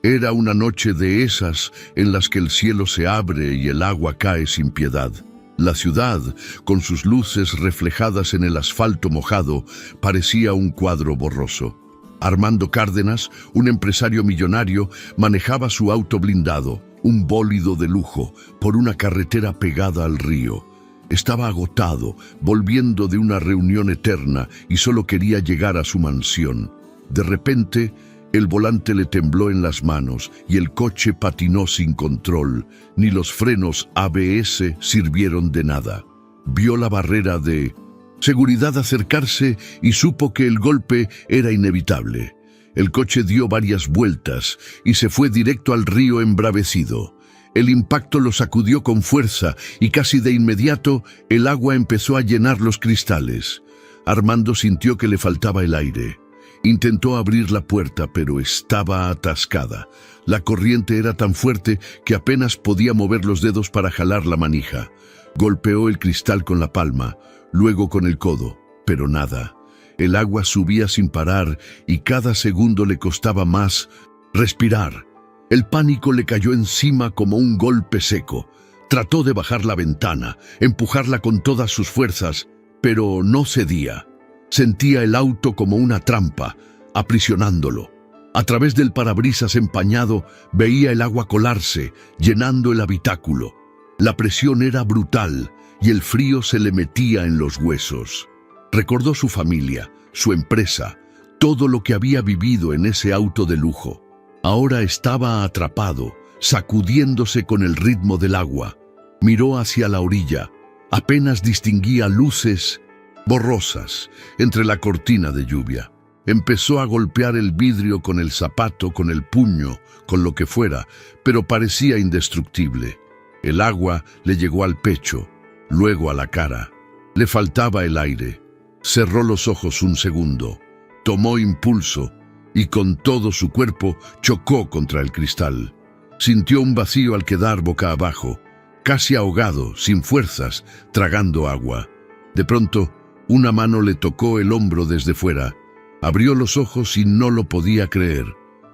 Era una noche de esas en las que el cielo se abre y el agua cae sin piedad. La ciudad, con sus luces reflejadas en el asfalto mojado, parecía un cuadro borroso. Armando Cárdenas, un empresario millonario, manejaba su auto blindado, un bólido de lujo, por una carretera pegada al río. Estaba agotado, volviendo de una reunión eterna, y solo quería llegar a su mansión. De repente, el volante le tembló en las manos y el coche patinó sin control. Ni los frenos ABS sirvieron de nada. Vio la barrera de seguridad acercarse y supo que el golpe era inevitable. El coche dio varias vueltas y se fue directo al río embravecido. El impacto lo sacudió con fuerza y casi de inmediato el agua empezó a llenar los cristales. Armando sintió que le faltaba el aire. Intentó abrir la puerta, pero estaba atascada. La corriente era tan fuerte que apenas podía mover los dedos para jalar la manija. Golpeó el cristal con la palma, luego con el codo, pero nada. El agua subía sin parar y cada segundo le costaba más respirar. El pánico le cayó encima como un golpe seco. Trató de bajar la ventana, empujarla con todas sus fuerzas, pero no cedía. Sentía el auto como una trampa, aprisionándolo. A través del parabrisas empañado veía el agua colarse, llenando el habitáculo. La presión era brutal y el frío se le metía en los huesos. Recordó su familia, su empresa, todo lo que había vivido en ese auto de lujo. Ahora estaba atrapado, sacudiéndose con el ritmo del agua. Miró hacia la orilla. Apenas distinguía luces borrosas entre la cortina de lluvia. Empezó a golpear el vidrio con el zapato, con el puño, con lo que fuera, pero parecía indestructible. El agua le llegó al pecho, luego a la cara. Le faltaba el aire. Cerró los ojos un segundo, tomó impulso y con todo su cuerpo chocó contra el cristal. Sintió un vacío al quedar boca abajo, casi ahogado, sin fuerzas, tragando agua. De pronto, una mano le tocó el hombro desde fuera. Abrió los ojos y no lo podía creer.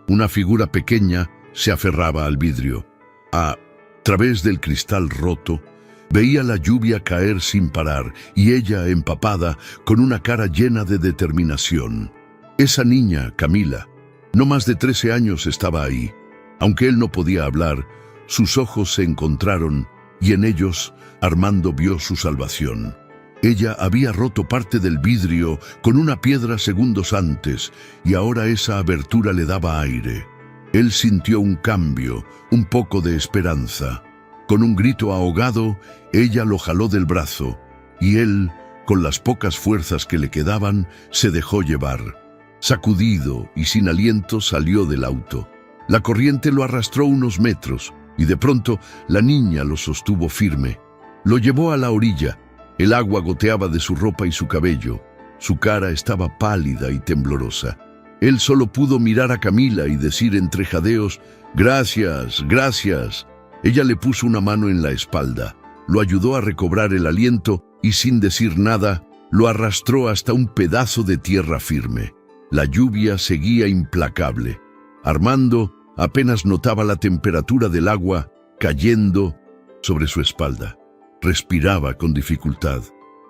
Una figura pequeña se aferraba al vidrio. A través del cristal roto, veía la lluvia caer sin parar y ella empapada, con una cara llena de determinación. Esa niña, Camila, no más de 13 años, estaba ahí. Aunque él no podía hablar, sus ojos se encontraron y en ellos Armando vio su salvación. Ella había roto parte del vidrio con una piedra segundos antes y ahora esa abertura le daba aire. Él sintió un cambio, un poco de esperanza. Con un grito ahogado, ella lo jaló del brazo y él, con las pocas fuerzas que le quedaban, se dejó llevar. Sacudido y sin aliento salió del auto. La corriente lo arrastró unos metros y de pronto la niña lo sostuvo firme. Lo llevó a la orilla. El agua goteaba de su ropa y su cabello. Su cara estaba pálida y temblorosa. Él solo pudo mirar a Camila y decir entre jadeos, «Gracias, gracias». Ella le puso una mano en la espalda, lo ayudó a recobrar el aliento y sin decir nada, lo arrastró hasta un pedazo de tierra firme. La lluvia seguía implacable. Armando apenas notaba la temperatura del agua cayendo sobre su espalda. Respiraba con dificultad.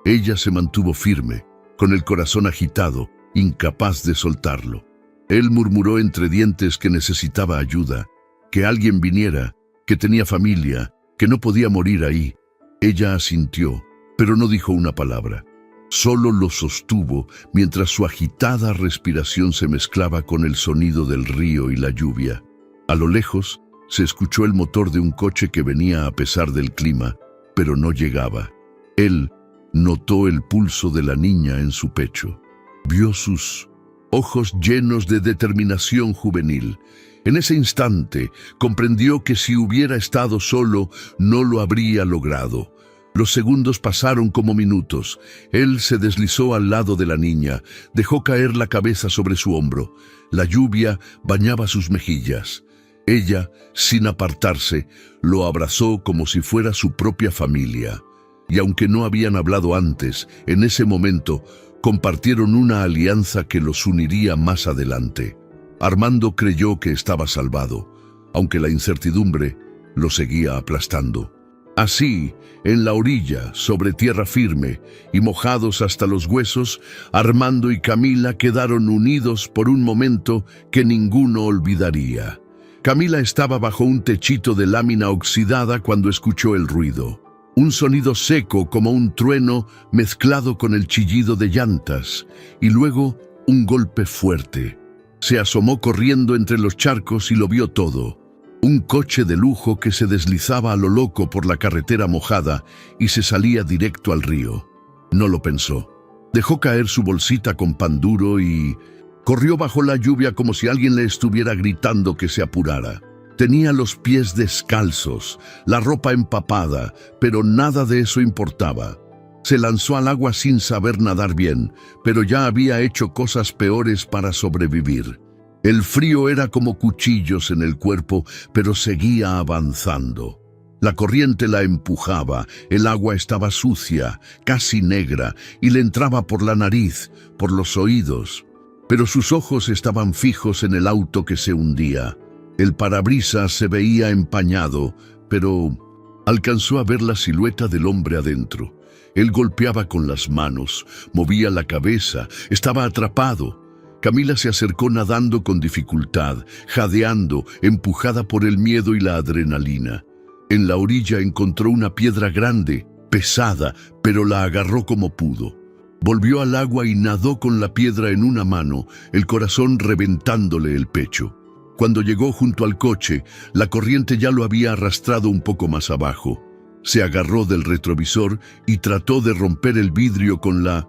Ella se mantuvo firme, con el corazón agitado, incapaz de soltarlo. Él murmuró entre dientes que necesitaba ayuda, que alguien viniera, que tenía familia, que no podía morir ahí. Ella asintió, pero no dijo una palabra. Solo lo sostuvo mientras su agitada respiración se mezclaba con el sonido del río y la lluvia. A lo lejos se escuchó el motor de un coche que venía a pesar del clima, pero no llegaba. Él notó el pulso de la niña en su pecho. Vio sus ojos llenos de determinación juvenil. En ese instante comprendió que si hubiera estado solo, no lo habría logrado. Los segundos pasaron como minutos. Él se deslizó al lado de la niña, dejó caer la cabeza sobre su hombro. La lluvia bañaba sus mejillas. Ella, sin apartarse, lo abrazó como si fuera su propia familia. Y aunque no habían hablado antes, en ese momento compartieron una alianza que los uniría más adelante. Armando creyó que estaba salvado, aunque la incertidumbre lo seguía aplastando. Así, en la orilla, sobre tierra firme y mojados hasta los huesos, Armando y Camila quedaron unidos por un momento que ninguno olvidaría. Camila estaba bajo un techito de lámina oxidada cuando escuchó el ruido. Un sonido seco como un trueno mezclado con el chillido de llantas, y luego un golpe fuerte. Se asomó corriendo entre los charcos y lo vio todo. Un coche de lujo que se deslizaba a lo loco por la carretera mojada y se salía directo al río. No lo pensó. Dejó caer su bolsita con pan duro y corrió bajo la lluvia como si alguien le estuviera gritando que se apurara. Tenía los pies descalzos, la ropa empapada, pero nada de eso importaba. Se lanzó al agua sin saber nadar bien, pero ya había hecho cosas peores para sobrevivir. El frío era como cuchillos en el cuerpo, pero seguía avanzando. La corriente la empujaba, el agua estaba sucia, casi negra, y le entraba por la nariz, por los oídos. Pero sus ojos estaban fijos en el auto que se hundía. El parabrisas se veía empañado, pero alcanzó a ver la silueta del hombre adentro. Él golpeaba con las manos, movía la cabeza, estaba atrapado. Camila se acercó nadando con dificultad, jadeando, empujada por el miedo y la adrenalina. En la orilla encontró una piedra grande, pesada, pero la agarró como pudo. Volvió al agua y nadó con la piedra en una mano, el corazón reventándole el pecho. Cuando llegó junto al coche, la corriente ya lo había arrastrado un poco más abajo. Se agarró del retrovisor y trató de romper el vidrio con la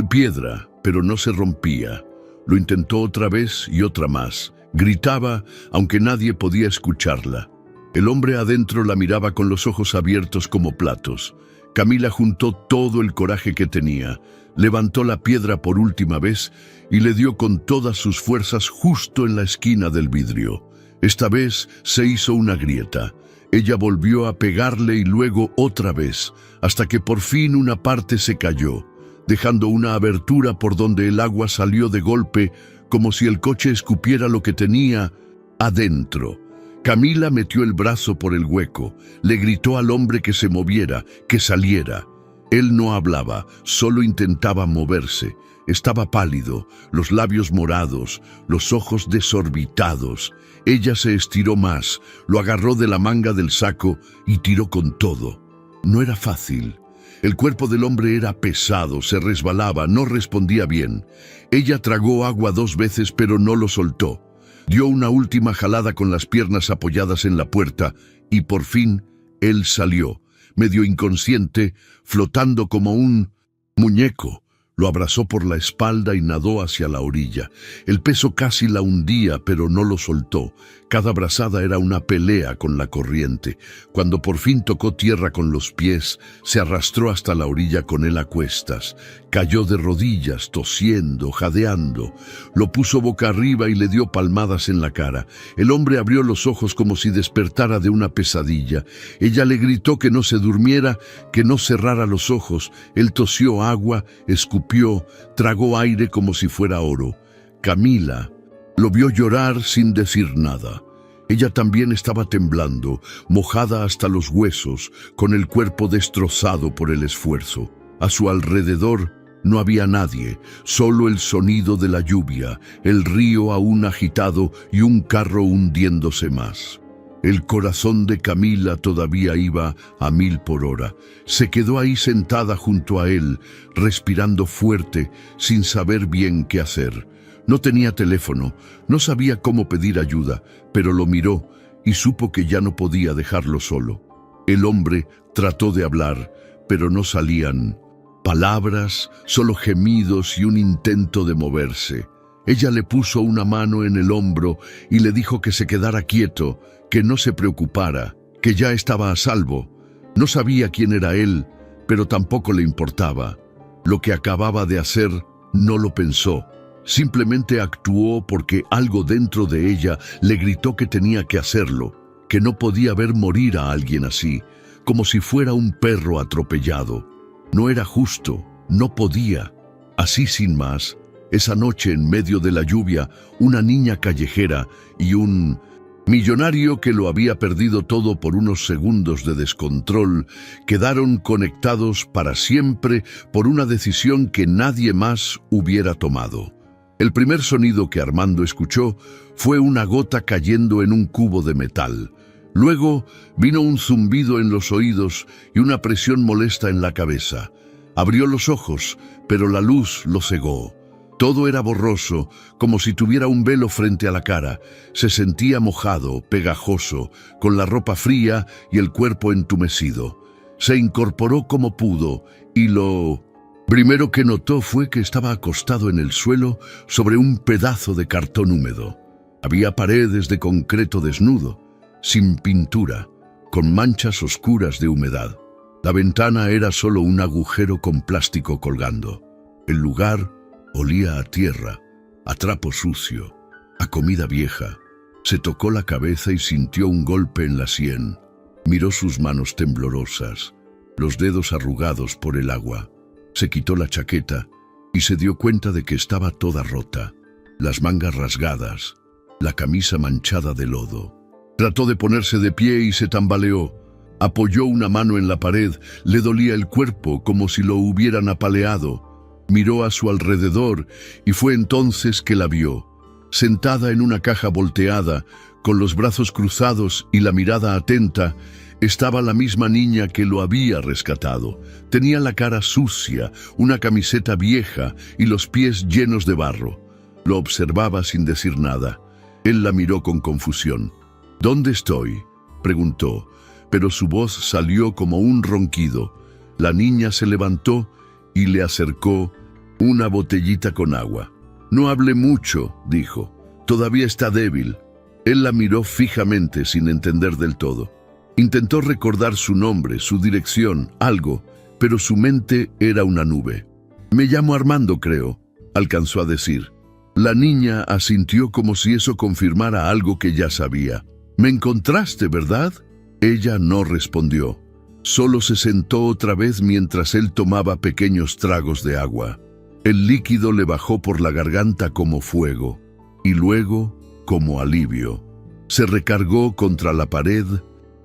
piedra, pero no se rompía. Lo intentó otra vez y otra más. Gritaba, aunque nadie podía escucharla. El hombre adentro la miraba con los ojos abiertos como platos. Camila juntó todo el coraje que tenía, levantó la piedra por última vez y le dio con todas sus fuerzas justo en la esquina del vidrio. Esta vez se hizo una grieta. Ella volvió a pegarle y luego otra vez, hasta que por fin una parte se cayó, dejando una abertura por donde el agua salió de golpe, como si el coche escupiera lo que tenía adentro. Camila metió el brazo por el hueco, le gritó al hombre que se moviera, que saliera. Él no hablaba, solo intentaba moverse. Estaba pálido, los labios morados, los ojos desorbitados. Ella se estiró más, lo agarró de la manga del saco y tiró con todo. No era fácil. El cuerpo del hombre era pesado, se resbalaba, no respondía bien. Ella tragó agua 2 veces, pero no lo soltó. Dio una última jalada con las piernas apoyadas en la puerta y por fin él salió, medio inconsciente, flotando como un muñeco. Lo abrazó por la espalda y nadó hacia la orilla. El peso casi la hundía, pero no lo soltó. Cada brazada era una pelea con la corriente. Cuando por fin tocó tierra con los pies, se arrastró hasta la orilla con él a cuestas. Cayó de rodillas, tosiendo, jadeando. Lo puso boca arriba y le dio palmadas en la cara. El hombre abrió los ojos como si despertara de una pesadilla. Ella le gritó que no se durmiera, que no cerrara los ojos. Él tosió agua, escupió, tragó aire como si fuera oro. Camila lo vio llorar sin decir nada. Ella también estaba temblando, mojada hasta los huesos, con el cuerpo destrozado por el esfuerzo. A su alrededor no había nadie, solo el sonido de la lluvia, el río aún agitado y un carro hundiéndose más. El corazón de Camila todavía iba a 1000 por hora. Se quedó ahí sentada junto a él, respirando fuerte, sin saber bien qué hacer. No tenía teléfono, no sabía cómo pedir ayuda, pero lo miró y supo que ya no podía dejarlo solo. El hombre trató de hablar, pero no salían palabras, solo gemidos y un intento de moverse. Ella le puso una mano en el hombro y le dijo que se quedara quieto, que no se preocupara, que ya estaba a salvo. No sabía quién era él, pero tampoco le importaba. Lo que acababa de hacer no lo pensó. Simplemente actuó porque algo dentro de ella le gritó que tenía que hacerlo, que no podía ver morir a alguien así, como si fuera un perro atropellado. No era justo, no podía. Así sin más, Esa noche, en medio de la lluvia, una niña callejera y un millonario que lo había perdido todo por unos segundos de descontrol quedaron conectados para siempre por una decisión que nadie más hubiera tomado. El primer sonido que Armando escuchó fue una gota cayendo en un cubo de metal. Luego vino un zumbido en los oídos y una presión molesta en la cabeza. Abrió los ojos, pero la luz lo cegó. Todo era borroso, como si tuviera un velo frente a la cara. Se sentía mojado, pegajoso, con la ropa fría y el cuerpo entumecido. Se incorporó como pudo y lo primero que notó fue que estaba acostado en el suelo sobre un pedazo de cartón húmedo. Había paredes de concreto desnudo, sin pintura, con manchas oscuras de humedad. La ventana era solo un agujero con plástico colgando. El lugar olía a tierra, a trapo sucio, a comida vieja. Se tocó la cabeza y sintió un golpe en la sien. Miró sus manos temblorosas, los dedos arrugados por el agua. Se quitó la chaqueta y se dio cuenta de que estaba toda rota, las mangas rasgadas, la camisa manchada de lodo. Trató de ponerse de pie y se tambaleó. Apoyó una mano en la pared, le dolía el cuerpo como si lo hubieran apaleado. Miró a su alrededor y fue entonces que la vio, sentada en una caja volteada, con los brazos cruzados y la mirada atenta. Estaba la misma niña que lo había rescatado. Tenía la cara sucia, una camiseta vieja y los pies llenos de barro. Lo observaba sin decir nada. Él la miró con confusión. «¿Dónde estoy?», preguntó, pero su voz salió como un ronquido. La niña se levantó y le acercó una botellita con agua. «No hable mucho», dijo. «Todavía está débil». Él la miró fijamente sin entender del todo. Intentó recordar su nombre, su dirección, algo, pero su mente era una nube. «Me llamo Armando, creo», alcanzó a decir. La niña asintió como si eso confirmara algo que ya sabía. «¿Me encontraste, verdad?». Ella no respondió. Solo se sentó otra vez mientras él tomaba pequeños tragos de agua. El líquido le bajó por la garganta como fuego, y luego como alivio. Se recargó contra la pared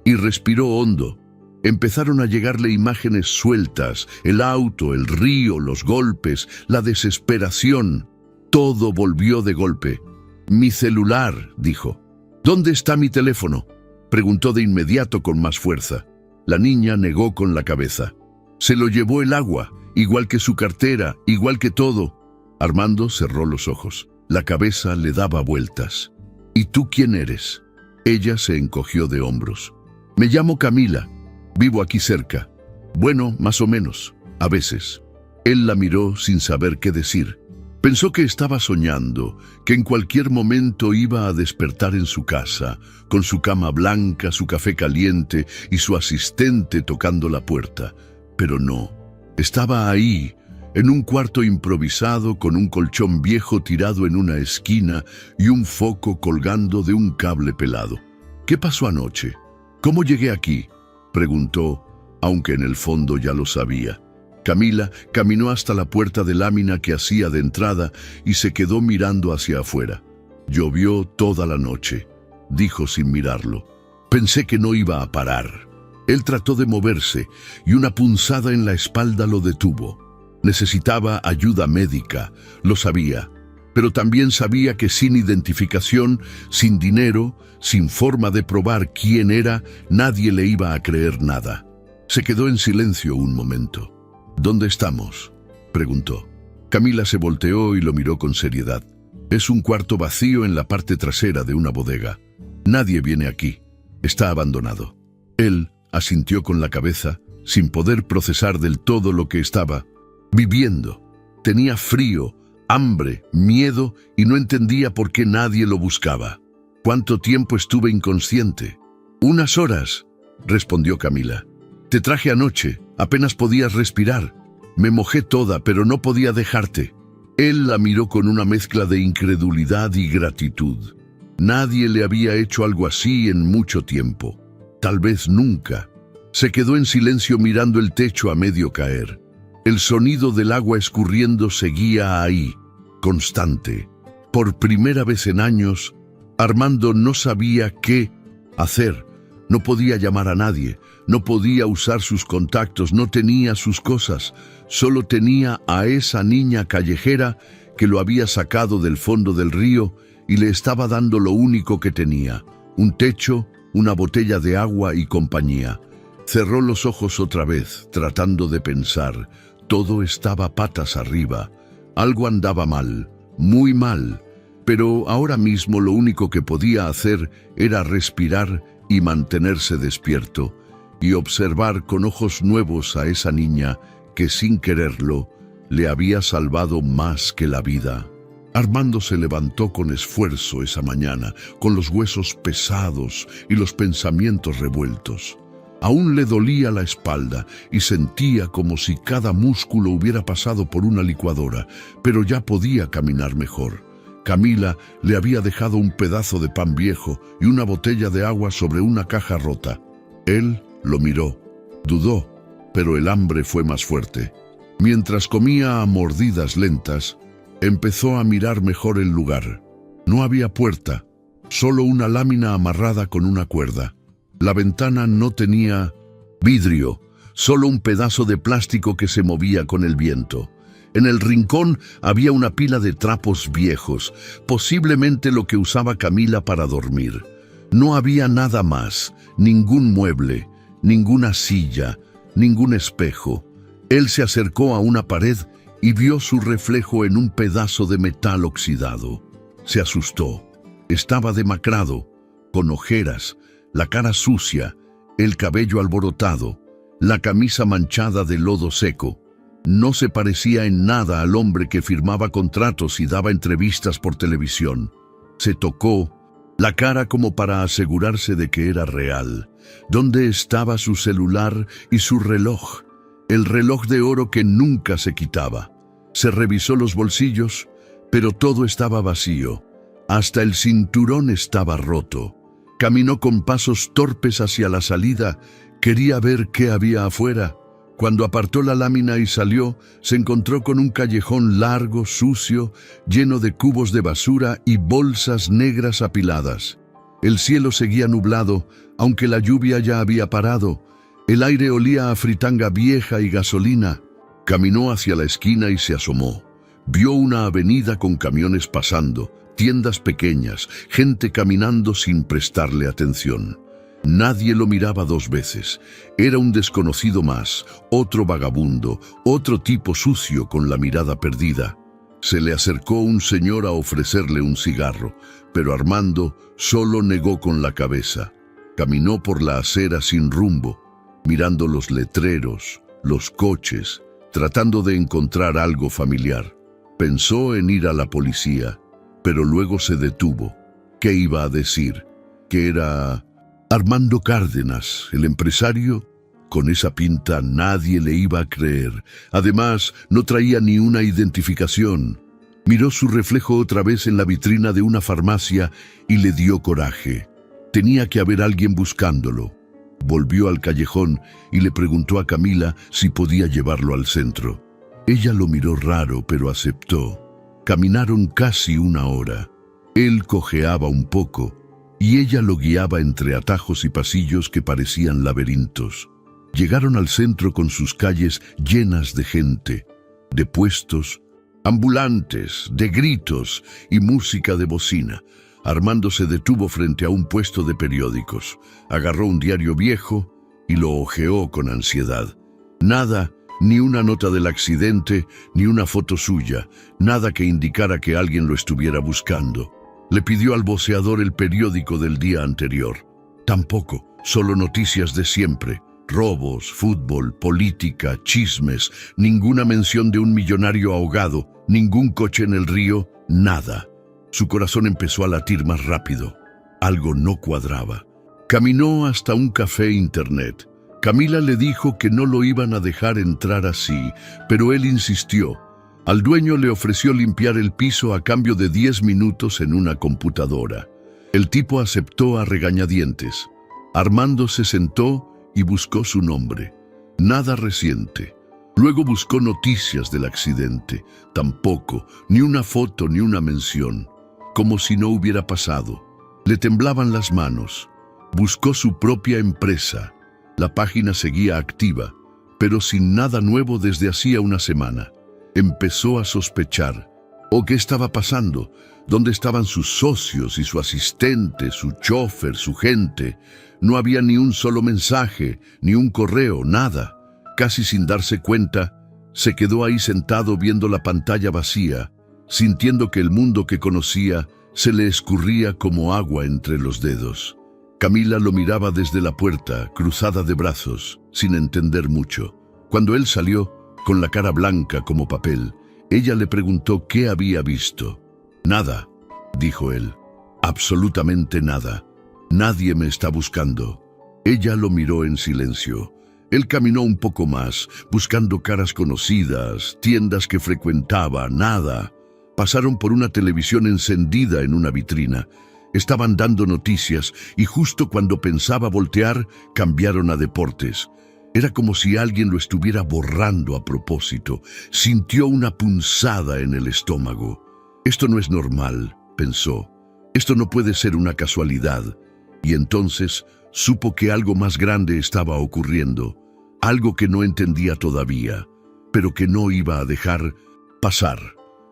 y respiró hondo. Empezaron a llegarle imágenes sueltas, el auto, el río, los golpes, la desesperación. Todo volvió de golpe. «Mi celular», dijo. «¿Dónde está mi teléfono?», preguntó de inmediato con más fuerza. La niña negó con la cabeza. «Se lo llevó el agua, igual que su cartera, igual que todo». Armando cerró los ojos. La cabeza le daba vueltas. «¿Y tú quién eres?». Ella se encogió de hombros. «Me llamo Camila. Vivo aquí cerca». «Bueno, más o menos, a veces». Él la miró sin saber qué decir. Pensó que estaba soñando, que en cualquier momento iba a despertar en su casa, con su cama blanca, su café caliente y su asistente tocando la puerta. Pero no, estaba ahí, en un cuarto improvisado con un colchón viejo tirado en una esquina y un foco colgando de un cable pelado. «¿Qué pasó anoche? ¿Cómo llegué aquí?», preguntó, aunque en el fondo ya lo sabía. Camila caminó hasta la puerta de lámina que hacía de entrada y se quedó mirando hacia afuera. «Llovió toda la noche», dijo sin mirarlo. «Pensé que no iba a parar». Él trató de moverse y una punzada en la espalda lo detuvo. Necesitaba ayuda médica, lo sabía, pero también sabía que sin identificación, sin dinero, sin forma de probar quién era, nadie le iba a creer nada. Se quedó en silencio un momento. «¿Dónde estamos?», preguntó. Camila se volteó y lo miró con seriedad. «Es un cuarto vacío en la parte trasera de una bodega. Nadie viene aquí. Está abandonado». Él asintió con la cabeza, sin poder procesar del todo lo que estaba viviendo. Tenía frío, hambre, miedo y no entendía por qué nadie lo buscaba. «¿Cuánto tiempo estuve inconsciente?». «Unas horas», respondió Camila. «Te traje anoche, apenas podías respirar. Me mojé toda, pero no podía dejarte». Él la miró con una mezcla de incredulidad y gratitud. Nadie le había hecho algo así en mucho tiempo. Tal vez nunca. Se quedó en silencio mirando el techo a medio caer. El sonido del agua escurriendo seguía ahí. constante. Por primera vez en años, Armando no sabía qué hacer. No podía llamar a nadie, no podía usar sus contactos, no tenía sus cosas. Solo tenía a esa niña callejera que lo había sacado del fondo del río y le estaba dando lo único que tenía: un techo, una botella de agua y compañía. Cerró los ojos otra vez, tratando de pensar. Todo estaba patas arriba. Algo andaba mal, muy mal. Pero ahora mismo lo único que podía hacer era respirar y mantenerse despierto, y observar con ojos nuevos a esa niña que, sin quererlo, le había salvado más que la vida. Armando se levantó con esfuerzo esa mañana, con los huesos pesados y los pensamientos revueltos. Aún le dolía la espalda y sentía como si cada músculo hubiera pasado por una licuadora, pero ya podía caminar mejor. Camila le había dejado un pedazo de pan viejo y una botella de agua sobre una caja rota. Él lo miró, dudó, pero el hambre fue más fuerte. Mientras comía a mordidas lentas, empezó a mirar mejor el lugar. No había puerta, solo una lámina amarrada con una cuerda. La ventana no tenía vidrio, solo un pedazo de plástico que se movía con el viento. En el rincón había una pila de trapos viejos, posiblemente lo que usaba Camila para dormir. No había nada más, ningún mueble, ninguna silla, ningún espejo. Él se acercó a una pared y vio su reflejo en un pedazo de metal oxidado. Se asustó. Estaba demacrado, con ojeras, la cara sucia, el cabello alborotado, la camisa manchada de lodo seco. No se parecía en nada al hombre que firmaba contratos y daba entrevistas por televisión. Se tocó la cara como para asegurarse de que era real. ¿Dónde estaba su celular y su reloj? El reloj de oro que nunca se quitaba. Se revisó los bolsillos, pero todo estaba vacío. Hasta el cinturón estaba roto. Caminó con pasos torpes hacia la salida. Quería ver qué había afuera. Cuando apartó la lámina y salió, se encontró con un callejón largo, sucio, lleno de cubos de basura y bolsas negras apiladas. El cielo seguía nublado, aunque la lluvia ya había parado. El aire olía a fritanga vieja y gasolina. Caminó hacia la esquina y se asomó. Vio una avenida con camiones pasando, tiendas pequeñas, gente caminando sin prestarle atención. Nadie lo miraba dos veces. Era un desconocido más, otro vagabundo, otro tipo sucio con la mirada perdida. Se le acercó un señor a ofrecerle un cigarro, pero Armando solo negó con la cabeza. Caminó por la acera sin rumbo, mirando los letreros, los coches, tratando de encontrar algo familiar. Pensó en ir a la policía, pero luego se detuvo. ¿Qué iba a decir? ¿Que era Armando Cárdenas, el empresario? Con esa pinta nadie le iba a creer. Además, no traía ni una identificación. Miró su reflejo otra vez en la vitrina de una farmacia y le dio coraje. Tenía que haber alguien buscándolo. Volvió al callejón y le preguntó a Camila si podía llevarlo al centro. Ella lo miró raro, pero aceptó. Caminaron casi una hora. Él cojeaba un poco y ella lo guiaba entre atajos y pasillos que parecían laberintos. Llegaron al centro con sus calles llenas de gente, de puestos, ambulantes, de gritos y música de bocina. Armando se detuvo frente a un puesto de periódicos. Agarró un diario viejo y lo hojeó con ansiedad. Nada, ni una nota del accidente, ni una foto suya, nada que indicara que alguien lo estuviera buscando. Le pidió al voceador el periódico del día anterior. Tampoco, solo noticias de siempre. Robos, fútbol, política, chismes, ninguna mención de un millonario ahogado, ningún coche en el río, nada. Su corazón empezó a latir más rápido. Algo no cuadraba. Caminó hasta un café internet. Camila le dijo que no lo iban a dejar entrar así, pero él insistió. Al dueño le ofreció limpiar el piso a cambio de 10 minutos en una computadora. El tipo aceptó a regañadientes. Armando se sentó y buscó su nombre. Nada reciente. Luego buscó noticias del accidente. Tampoco, ni una foto ni una mención. Como si no hubiera pasado. Le temblaban las manos. Buscó su propia empresa. La página seguía activa, pero sin nada nuevo desde hacía una semana. Empezó a sospechar. ¿O qué estaba pasando? ¿Dónde estaban sus socios y su asistente, su chofer, su gente? No había ni un solo mensaje, ni un correo, nada. Casi sin darse cuenta, se quedó ahí sentado viendo la pantalla vacía, sintiendo que el mundo que conocía se le escurría como agua entre los dedos. Camila lo miraba desde la puerta, cruzada de brazos, sin entender mucho. Cuando él salió, con la cara blanca como papel, ella le preguntó qué había visto. «Nada», dijo él. «Absolutamente nada. Nadie me está buscando». Ella lo miró en silencio. Él caminó un poco más, buscando caras conocidas, tiendas que frecuentaba, nada. Pasaron por una televisión encendida en una vitrina. Estaban dando noticias y justo cuando pensaba voltear, cambiaron a deportes. Era como si alguien lo estuviera borrando a propósito. Sintió una punzada en el estómago. Esto no es normal, pensó. Esto no puede ser una casualidad. Y entonces supo que algo más grande estaba ocurriendo. Algo que no entendía todavía, pero que no iba a dejar pasar.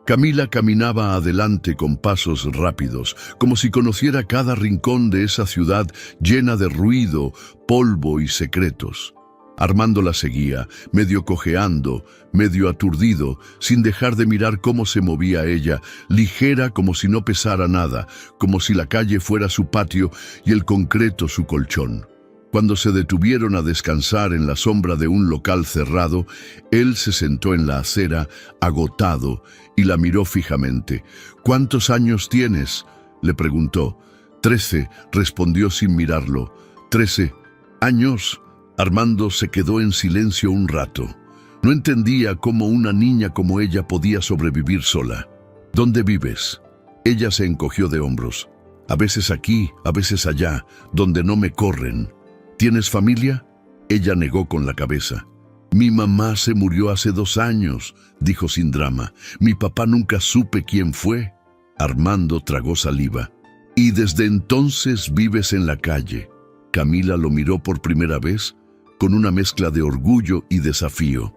Camila caminaba adelante con pasos rápidos, como si conociera cada rincón de esa ciudad llena de ruido, polvo y secretos. Armando la seguía, medio cojeando, medio aturdido, sin dejar de mirar cómo se movía ella, ligera como si no pesara nada, como si la calle fuera su patio y el concreto su colchón. Cuando se detuvieron a descansar en la sombra de un local cerrado, él se sentó en la acera, agotado, y la miró fijamente. «¿Cuántos años tienes?», le preguntó. «13», respondió sin mirarlo. «13 años». Armando se quedó en silencio un rato. No entendía cómo una niña como ella podía sobrevivir sola. «¿Dónde vives?». Ella se encogió de hombros. «A veces aquí, a veces allá, donde no me corren». «¿Tienes familia?». Ella negó con la cabeza. «Mi mamá se murió hace 2 años», dijo sin drama. «Mi papá nunca supe quién fue». Armando tragó saliva. «¿Y desde entonces vives en la calle?». Camila lo miró por primera vez, con una mezcla de orgullo y desafío.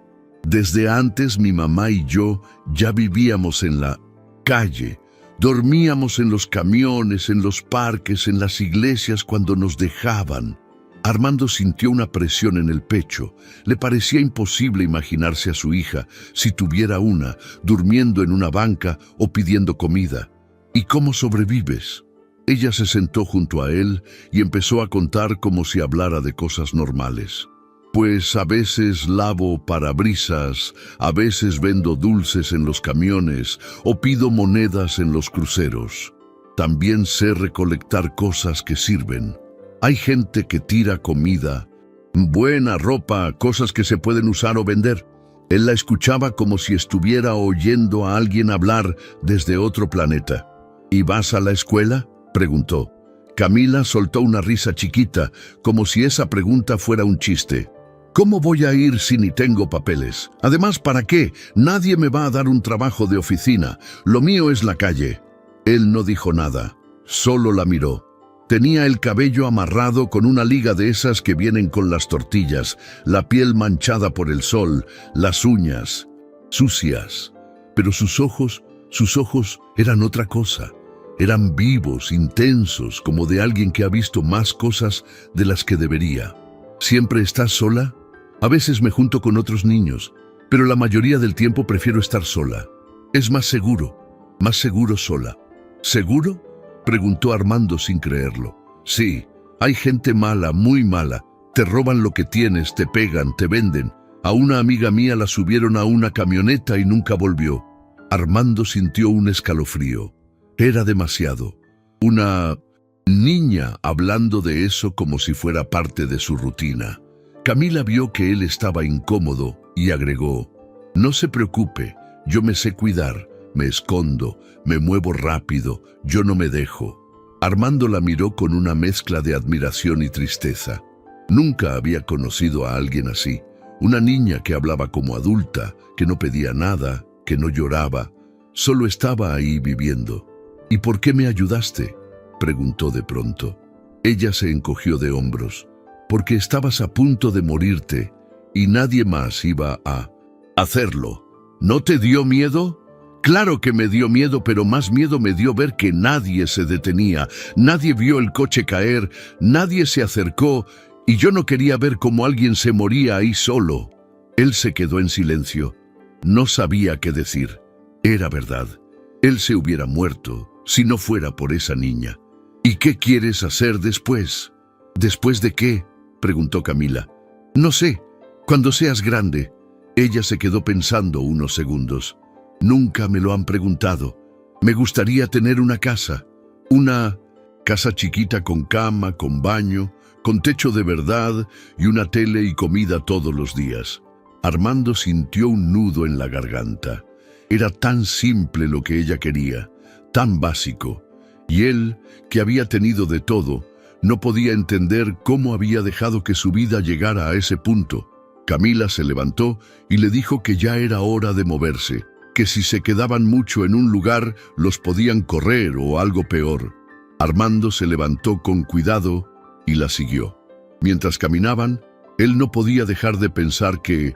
«Desde antes mi mamá y yo ya vivíamos en la calle. Dormíamos en los camiones, en los parques, en las iglesias cuando nos dejaban». Armando sintió una presión en el pecho. Le parecía imposible imaginarse a su hija, si tuviera una, durmiendo en una banca o pidiendo comida. «¿Y cómo sobrevives?». Ella se sentó junto a él y empezó a contar como si hablara de cosas normales. «Pues a veces lavo parabrisas, a veces vendo dulces en los camiones o pido monedas en los cruceros. También sé recolectar cosas que sirven. Hay gente que tira comida, buena ropa, cosas que se pueden usar o vender». Él la escuchaba como si estuviera oyendo a alguien hablar desde otro planeta. «¿Y vas a la escuela?», preguntó. Camila soltó una risa chiquita, como si esa pregunta fuera un chiste. «¿Cómo voy a ir si ni tengo papeles? Además, ¿para qué? Nadie me va a dar un trabajo de oficina. Lo mío es la calle». Él no dijo nada, solo la miró. Tenía el cabello amarrado con una liga de esas que vienen con las tortillas, la piel manchada por el sol, las uñas sucias. Pero sus ojos eran otra cosa. Eran vivos, intensos, como de alguien que ha visto más cosas de las que debería. «¿Siempre estás sola?». «A veces me junto con otros niños, pero la mayoría del tiempo prefiero estar sola. Es más seguro sola». «¿Seguro?», preguntó Armando sin creerlo. «Sí, hay gente mala, muy mala. Te roban lo que tienes, te pegan, te venden. A una amiga mía la subieron a una camioneta y nunca volvió». Armando sintió un escalofrío. Era demasiado. Una niña hablando de eso como si fuera parte de su rutina. Camila vio que él estaba incómodo y agregó: «No se preocupe, yo me sé cuidar, me escondo, me muevo rápido, yo no me dejo». Armando la miró con una mezcla de admiración y tristeza. Nunca había conocido a alguien así, Una niña que hablaba como adulta, que no pedía nada, que no lloraba, solo estaba ahí viviendo. ¿Y por qué me ayudaste?, preguntó de pronto. Ella se encogió de hombros. Porque estabas a punto de morirte y nadie más iba a hacerlo. ¿No te dio miedo? Claro que me dio miedo, pero más miedo me dio ver que nadie se detenía, nadie vio el coche caer, nadie se acercó y yo no quería ver cómo alguien se moría ahí solo. Él se quedó en silencio. No sabía qué decir. Era verdad. Él se hubiera muerto si no fuera por esa niña. ¿Y qué quieres hacer después? ¿Después de qué?, preguntó Camila. No sé, cuando seas grande. Ella se quedó pensando unos segundos. Nunca me lo han preguntado. Me gustaría tener una casa chiquita con cama, con baño, con techo de verdad y una tele y comida todos los días. Armando sintió un nudo en la garganta. Era tan simple lo que ella quería, tan básico. Y él, que había tenido de todo, no podía entender cómo había dejado que su vida llegara a ese punto. Camila se levantó y le dijo que ya era hora de moverse, que si se quedaban mucho en un lugar los podían correr o algo peor. Armando se levantó con cuidado y la siguió. Mientras caminaban, él no podía dejar de pensar que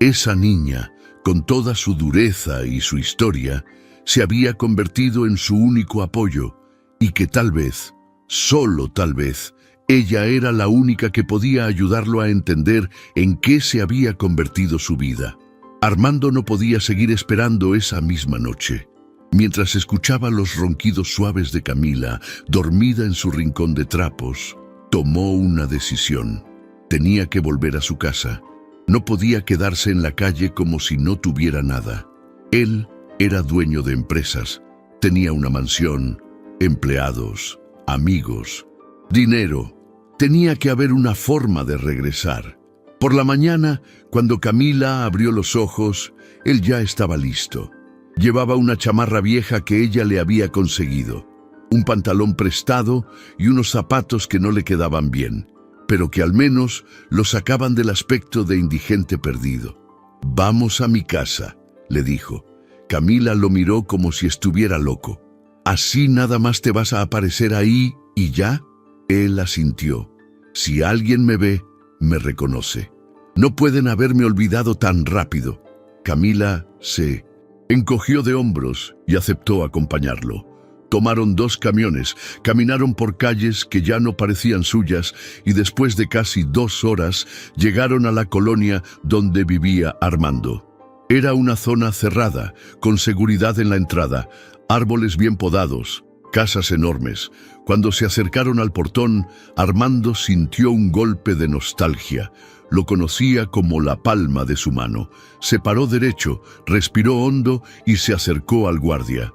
esa niña, con toda su dureza y su historia, se había convertido en su único apoyo y que tal vez, solo tal vez, ella era la única que podía ayudarlo a entender en qué se había convertido su vida. Armando no podía seguir esperando esa misma noche. Mientras escuchaba los ronquidos suaves de Camila, dormida en su rincón de trapos, tomó una decisión. Tenía que volver a su casa. No podía quedarse en la calle como si no tuviera nada. Él era dueño de empresas, tenía una mansión, empleados, amigos, dinero. Tenía que haber una forma de regresar. Por la mañana, cuando Camila abrió los ojos, él ya estaba listo. Llevaba una chamarra vieja que ella le había conseguido, un pantalón prestado y unos zapatos que no le quedaban bien, pero que al menos lo sacaban del aspecto de indigente perdido. «Vamos a mi casa», le dijo. Camila lo miró como si estuviera loco. «¿Así nada más te vas a aparecer ahí y ya?». Él asintió. «Si alguien me ve, me reconoce. No pueden haberme olvidado tan rápido». Camila se encogió de hombros y aceptó acompañarlo. Tomaron 2 camiones, caminaron por calles que ya no parecían suyas y después de casi 2 horas llegaron a la colonia donde vivía Armando. Era una zona cerrada, con seguridad en la entrada, árboles bien podados, casas enormes. Cuando se acercaron al portón, Armando sintió un golpe de nostalgia. Lo conocía como la palma de su mano. Se paró derecho, respiró hondo y se acercó al guardia.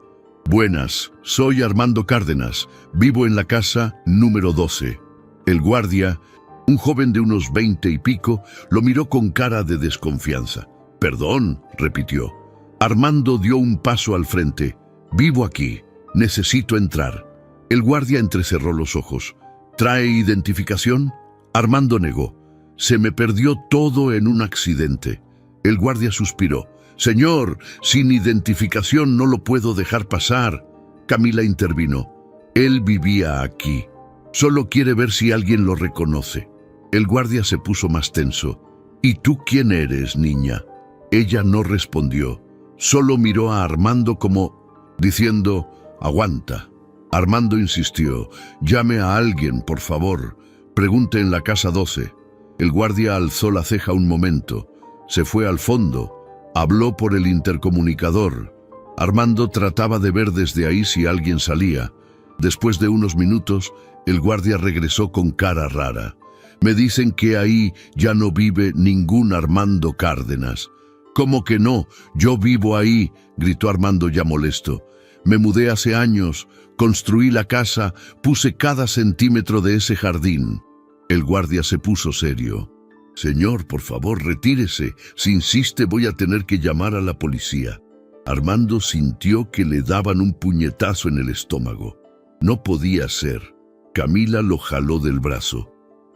«Buenas, soy Armando Cárdenas. Vivo en la casa número 12». El guardia, un joven de unos 20 y pico, lo miró con cara de desconfianza. «Perdón», repitió. Armando dio un paso al frente. «Vivo aquí. Necesito entrar». El guardia entrecerró los ojos. «¿Trae identificación?». Armando negó. «Se me perdió todo en un accidente». El guardia suspiró. «Señor, sin identificación no lo puedo dejar pasar». Camila intervino. «Él vivía aquí. Solo quiere ver si alguien lo reconoce». El guardia se puso más tenso. «¿Y tú quién eres, niña?». Ella no respondió. Solo miró a Armando como diciendo, «Aguanta». Armando insistió. «Llame a alguien, por favor. Pregunte en la casa 12». El guardia alzó la ceja un momento. Se fue al fondo. Habló por el intercomunicador. Armando trataba de ver desde ahí si alguien salía. Después de unos minutos, el guardia regresó con cara rara. «Me dicen que ahí ya no vive ningún Armando Cárdenas». «¿Cómo que no? Yo vivo ahí», gritó Armando ya molesto. «Me mudé hace años, construí la casa, puse cada centímetro de ese jardín». El guardia se puso serio. «Señor, por favor, retírese. Si insiste, voy a tener que llamar a la policía». Armando sintió que le daban un puñetazo en el estómago. No podía ser. Camila lo jaló del brazo.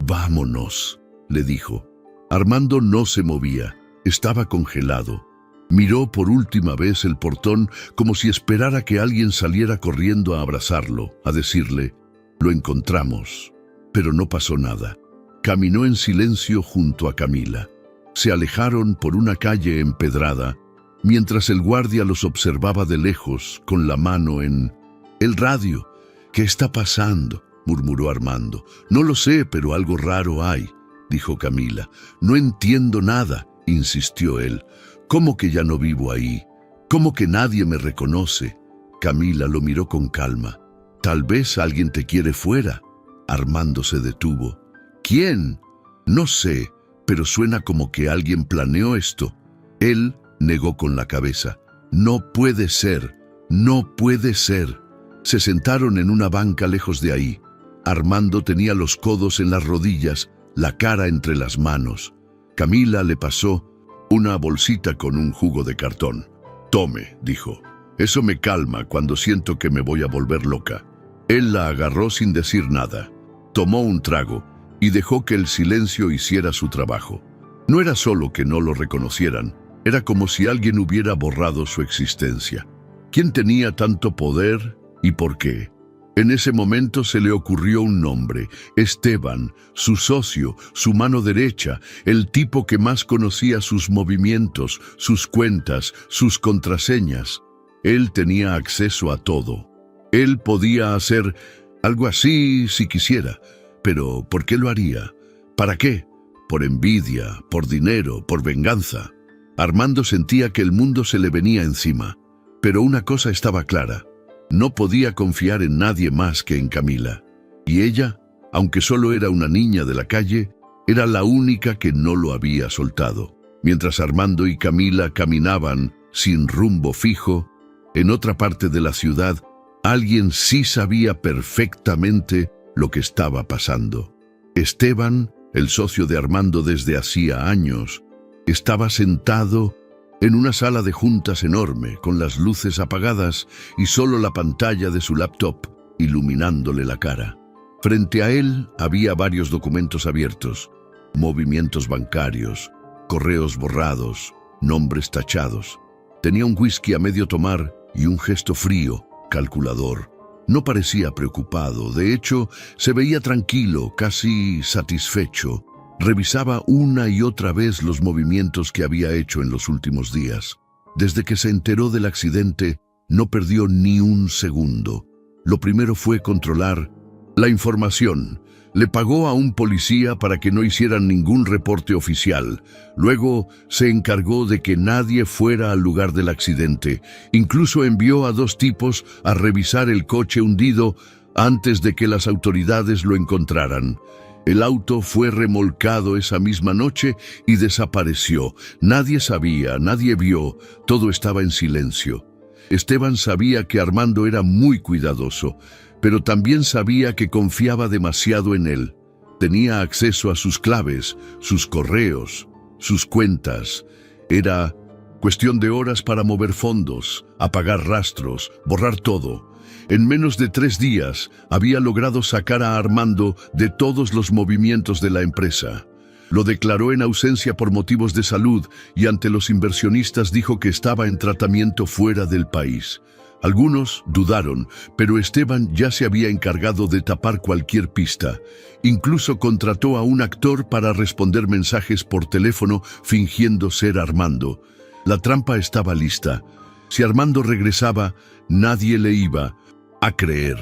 «Vámonos», le dijo. Armando no se movía, estaba congelado. Miró por última vez el portón como si esperara que alguien saliera corriendo a abrazarlo, a decirle: «Lo encontramos». Pero no pasó nada. Caminó en silencio junto a Camila. Se alejaron por una calle empedrada, mientras el guardia los observaba de lejos, con la mano en el radio. «¿Qué está pasando?», murmuró Armando. «No lo sé, pero algo raro hay», dijo Camila. «No entiendo nada», insistió él. «¿Cómo que ya no vivo ahí? ¿Cómo que nadie me reconoce?». Camila lo miró con calma. «Tal vez alguien te quiere fuera». Armando se detuvo. «¿Quién?». «No sé, pero suena como que alguien planeó esto». Él negó con la cabeza. «No puede ser, no puede ser». Se sentaron en una banca lejos de ahí. Armando tenía los codos en las rodillas, la cara entre las manos. Camila le pasó una bolsita con un jugo de cartón. «Tome», dijo. «Eso me calma cuando siento que me voy a volver loca». Él la agarró sin decir nada. Tomó un trago y dejó que el silencio hiciera su trabajo. No era solo que no lo reconocieran, era como si alguien hubiera borrado su existencia. ¿Quién tenía tanto poder y por qué? En ese momento se le ocurrió un nombre: Esteban, su socio, su mano derecha, el tipo que más conocía sus movimientos, sus cuentas, sus contraseñas. Él tenía acceso a todo. Él podía hacer algo así si quisiera, pero ¿por qué lo haría? ¿Para qué? ¿Por envidia, por dinero, por venganza? Armando sentía que el mundo se le venía encima, pero una cosa estaba clara: no podía confiar en nadie más que en Camila. Y ella, aunque solo era una niña de la calle, era la única que no lo había soltado. Mientras Armando y Camila caminaban sin rumbo fijo, en otra parte de la ciudad, alguien sí sabía perfectamente lo que estaba pasando. Esteban, el socio de Armando desde hacía años, estaba sentado en una sala de juntas enorme, con las luces apagadas y solo la pantalla de su laptop iluminándole la cara. Frente a él había varios documentos abiertos, movimientos bancarios, correos borrados, nombres tachados. Tenía un whisky a medio tomar y un gesto frío, calculador. No parecía preocupado, de hecho, se veía tranquilo, casi satisfecho. Revisaba una y otra vez los movimientos que había hecho en los últimos días. Desde que se enteró del accidente, no perdió ni un segundo. Lo primero fue controlar la información. Le pagó a un policía para que no hicieran ningún reporte oficial. Luego se encargó de que nadie fuera al lugar del accidente. Incluso envió a 2 tipos a revisar el coche hundido antes de que las autoridades lo encontraran. El auto fue remolcado esa misma noche y desapareció. Nadie sabía, nadie vio, todo estaba en silencio. Esteban sabía que Armando era muy cuidadoso, pero también sabía que confiaba demasiado en él. Tenía acceso a sus claves, sus correos, sus cuentas. Era cuestión de horas para mover fondos, apagar rastros, borrar todo. En menos de 3 días había logrado sacar a Armando de todos los movimientos de la empresa. Lo declaró en ausencia por motivos de salud y ante los inversionistas dijo que estaba en tratamiento fuera del país. Algunos dudaron, pero Esteban ya se había encargado de tapar cualquier pista. Incluso contrató a un actor para responder mensajes por teléfono fingiendo ser Armando. La trampa estaba lista. Si Armando regresaba, nadie le iba a creer.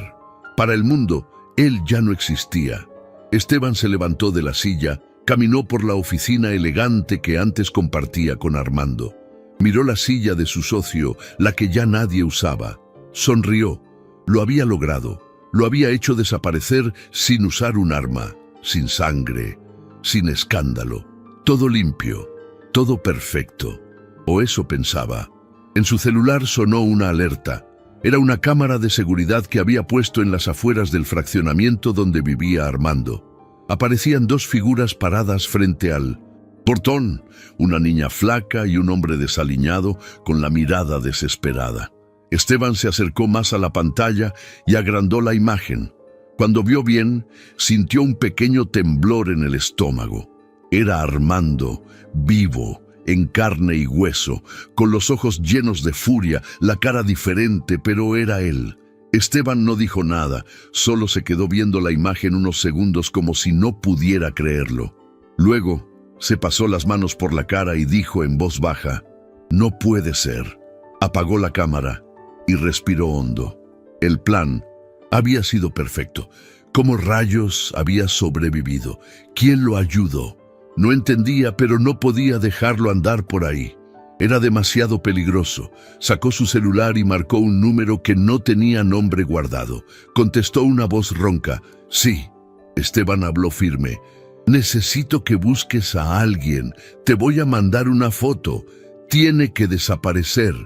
Para el mundo, él ya no existía. Esteban se levantó de la silla, caminó por la oficina elegante que antes compartía con Armando. Miró la silla de su socio, la que ya nadie usaba. Sonrió. Lo había logrado. Lo había hecho desaparecer sin usar un arma, sin sangre, sin escándalo. Todo limpio, todo perfecto. O eso pensaba. En su celular sonó una alerta. Era una cámara de seguridad que había puesto en las afueras del fraccionamiento donde vivía Armando. Aparecían 2 figuras paradas frente al portón, una niña flaca y un hombre desaliñado con la mirada desesperada. Esteban se acercó más a la pantalla y agrandó la imagen. Cuando vio bien, sintió un pequeño temblor en el estómago. Era Armando, vivo, en carne y hueso, con los ojos llenos de furia, la cara diferente, pero era él. Esteban no dijo nada, solo se quedó viendo la imagen unos segundos como si no pudiera creerlo. Luego, se pasó las manos por la cara y dijo en voz baja, «No puede ser». Apagó la cámara y respiró hondo. El plan había sido perfecto. ¿Cómo rayos había sobrevivido? ¿Quién lo ayudó? No entendía, pero no podía dejarlo andar por ahí. Era demasiado peligroso. Sacó su celular y marcó un número que no tenía nombre guardado. Contestó una voz ronca. «Sí». Esteban habló firme. «Necesito que busques a alguien. Te voy a mandar una foto. Tiene que desaparecer».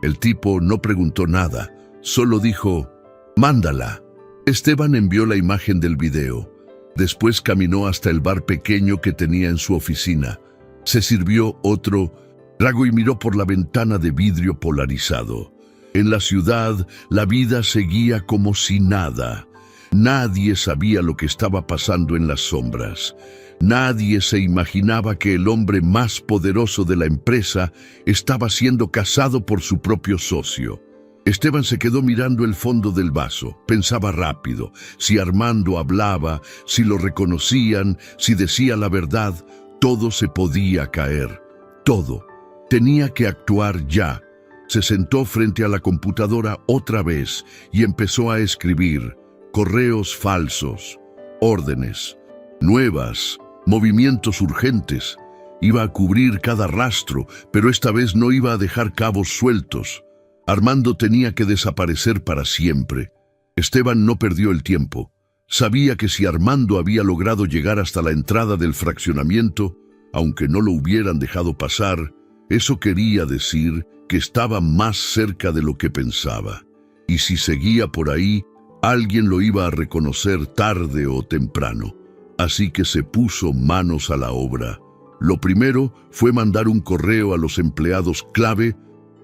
El tipo no preguntó nada. Solo dijo, «Mándala». Esteban envió la imagen del video. Después caminó hasta el bar pequeño que tenía en su oficina. Se sirvió otro trago y miró por la ventana de vidrio polarizado. En la ciudad, la vida seguía como si nada. Nadie sabía lo que estaba pasando en las sombras. Nadie se imaginaba que el hombre más poderoso de la empresa estaba siendo cazado por su propio socio. Esteban se quedó mirando el fondo del vaso. Pensaba rápido. Si Armando hablaba, si lo reconocían, si decía la verdad, todo se podía caer. Todo. Tenía que actuar ya. Se sentó frente a la computadora otra vez y empezó a escribir correos falsos, órdenes nuevas, movimientos urgentes. Iba a cubrir cada rastro, pero esta vez no iba a dejar cabos sueltos. Armando tenía que desaparecer para siempre. Esteban no perdió el tiempo. Sabía que si Armando había logrado llegar hasta la entrada del fraccionamiento, aunque no lo hubieran dejado pasar, eso quería decir que estaba más cerca de lo que pensaba. Y si seguía por ahí, alguien lo iba a reconocer tarde o temprano. Así que se puso manos a la obra. Lo primero fue mandar un correo a los empleados clave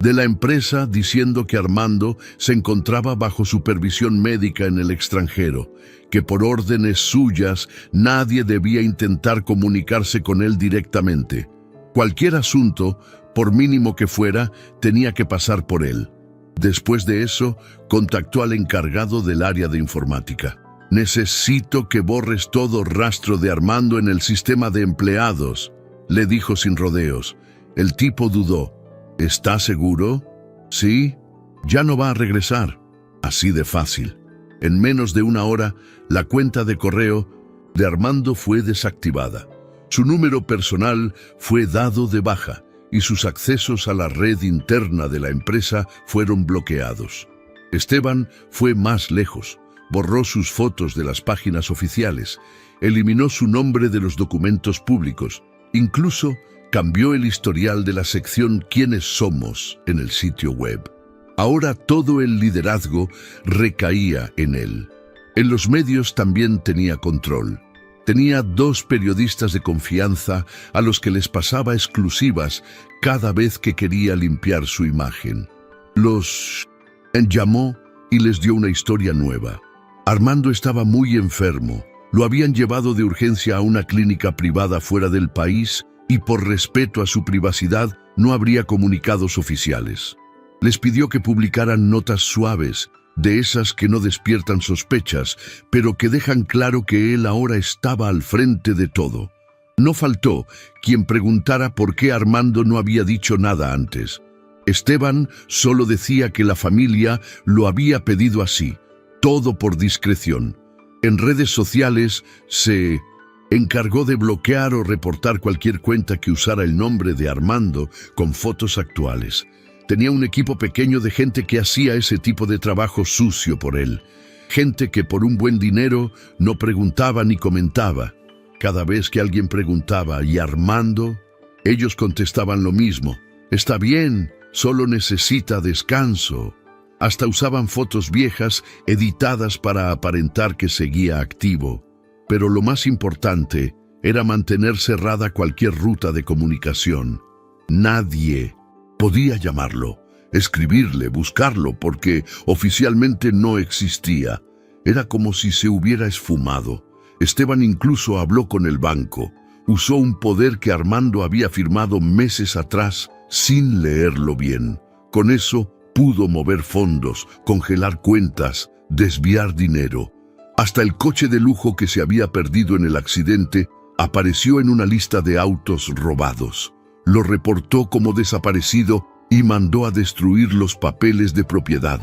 de la empresa diciendo que Armando se encontraba bajo supervisión médica en el extranjero, que por órdenes suyas nadie debía intentar comunicarse con él directamente. Cualquier asunto, por mínimo que fuera, tenía que pasar por él. Después de eso, contactó al encargado del área de informática. «Necesito que borres todo rastro de Armando en el sistema de empleados», le dijo sin rodeos. El tipo dudó. «¿Está seguro?» «Sí, ya no va a regresar». Así de fácil. En menos de una hora, la cuenta de correo de Armando fue desactivada. Su número personal fue dado de baja y sus accesos a la red interna de la empresa fueron bloqueados. Esteban fue más lejos. Borró sus fotos de las páginas oficiales, eliminó su nombre de los documentos públicos, incluso cambió el historial de la sección «Quiénes somos» en el sitio web. Ahora todo el liderazgo recaía en él. En los medios también tenía control. Tenía 2 periodistas de confianza a los que les pasaba exclusivas cada vez que quería limpiar su imagen. Los llamó y les dio una historia nueva. Armando estaba muy enfermo. Lo habían llevado de urgencia a una clínica privada fuera del país y por respeto a su privacidad no habría comunicados oficiales. Les pidió que publicaran notas suaves, de esas que no despiertan sospechas, pero que dejan claro que él ahora estaba al frente de todo. No faltó quien preguntara por qué Armando no había dicho nada antes. Esteban solo decía que la familia lo había pedido así, todo por discreción. En redes sociales se encargó de bloquear o reportar cualquier cuenta que usara el nombre de Armando con fotos actuales. Tenía un equipo pequeño de gente que hacía ese tipo de trabajo sucio por él. Gente que por un buen dinero no preguntaba ni comentaba. Cada vez que alguien preguntaba, ¿y Armando?, ellos contestaban lo mismo. «Está bien, solo necesita descanso». Hasta usaban fotos viejas editadas para aparentar que seguía activo. Pero lo más importante era mantener cerrada cualquier ruta de comunicación. Nadie podía llamarlo, escribirle, buscarlo, porque oficialmente no existía. Era como si se hubiera esfumado. Esteban incluso habló con el banco. Usó un poder que Armando había firmado meses atrás sin leerlo bien. Con eso pudo mover fondos, congelar cuentas, desviar dinero. Hasta el coche de lujo que se había perdido en el accidente apareció en una lista de autos robados. Lo reportó como desaparecido y mandó a destruir los papeles de propiedad.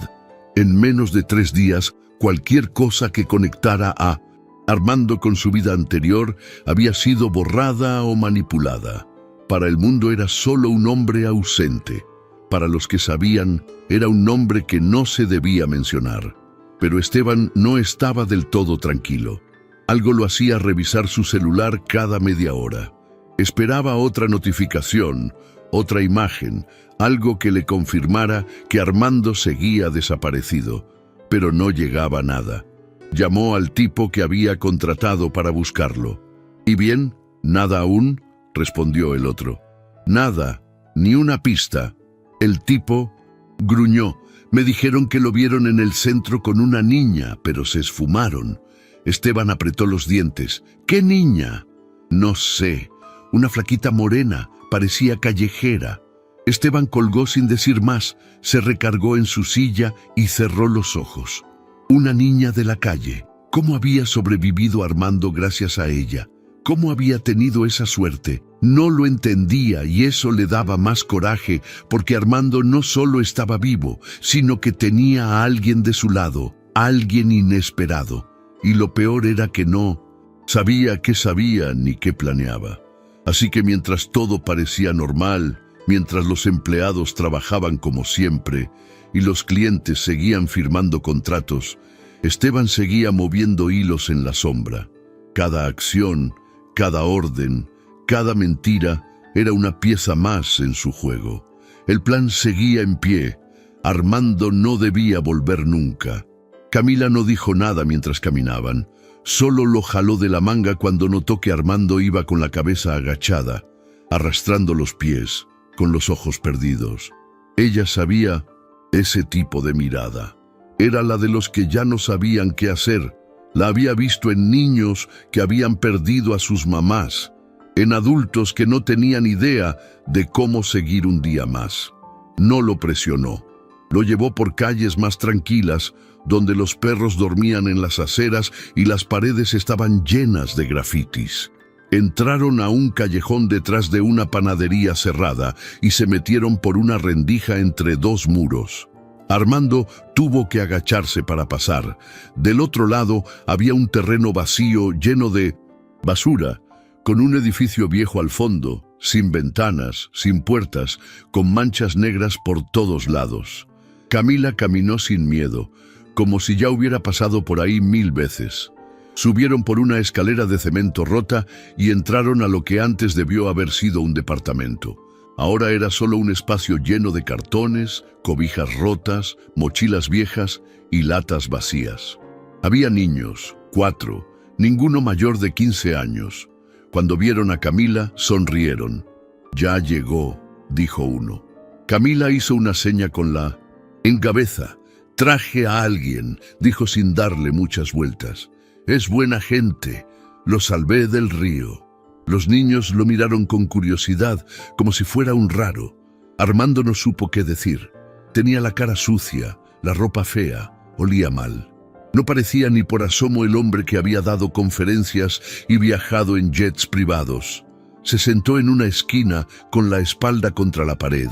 En menos de 3 días, cualquier cosa que conectara a Armando con su vida anterior había sido borrada o manipulada. Para el mundo era solo un hombre ausente. Para los que sabían, era un nombre que no se debía mencionar. Pero Esteban no estaba del todo tranquilo. Algo lo hacía revisar su celular cada media hora. Esperaba otra notificación, otra imagen, algo que le confirmara que Armando seguía desaparecido. Pero no llegaba nada. Llamó al tipo que había contratado para buscarlo. «¿Y bien? ¿Nada aún?», respondió el otro. «Nada, ni una pista». El tipo gruñó. «Me dijeron que lo vieron en el centro con una niña, pero se esfumaron». Esteban apretó los dientes. «¿Qué niña?». «No sé. Una flaquita morena, parecía callejera». Esteban colgó sin decir más, se recargó en su silla y cerró los ojos. Una niña de la calle. ¿Cómo había sobrevivido Armando gracias a ella? ¿Cómo había tenido esa suerte? No lo entendía y eso le daba más coraje, porque Armando no solo estaba vivo, sino que tenía a alguien de su lado, alguien inesperado. Y lo peor era que no sabía qué sabía ni qué planeaba. Así que mientras todo parecía normal, mientras los empleados trabajaban como siempre y los clientes seguían firmando contratos, Esteban seguía moviendo hilos en la sombra. Cada acción, cada orden, cada mentira era una pieza más en su juego. El plan seguía en pie. Armando no debía volver nunca. Camila no dijo nada mientras caminaban. Solo lo jaló de la manga cuando notó que Armando iba con la cabeza agachada, arrastrando los pies, con los ojos perdidos. Ella sabía ese tipo de mirada. Era la de los que ya no sabían qué hacer. La había visto en niños que habían perdido a sus mamás, en adultos que no tenían idea de cómo seguir un día más. No lo presionó. Lo llevó por calles más tranquilas, donde los perros dormían en las aceras y las paredes estaban llenas de grafitis. Entraron a un callejón detrás de una panadería cerrada y se metieron por una rendija entre 2 muros. Armando tuvo que agacharse para pasar. Del otro lado había un terreno vacío lleno de basura, con un edificio viejo al fondo, sin ventanas, sin puertas, con manchas negras por todos lados. Camila caminó sin miedo, como si ya hubiera pasado por ahí 1000 veces. Subieron por una escalera de cemento rota y entraron a lo que antes debió haber sido un departamento. Ahora era solo un espacio lleno de cartones, cobijas rotas, mochilas viejas y latas vacías. Había niños, 4, ninguno mayor de 15 años. Cuando vieron a Camila, sonrieron. «Ya llegó», dijo uno. Camila hizo una seña con la cabeza. «Traje a alguien», dijo sin darle muchas vueltas. «Es buena gente. Lo salvé del río». Los niños lo miraron con curiosidad, como si fuera un raro. Armando no supo qué decir. Tenía la cara sucia, la ropa fea, olía mal. No parecía ni por asomo el hombre que había dado conferencias y viajado en jets privados. Se sentó en una esquina con la espalda contra la pared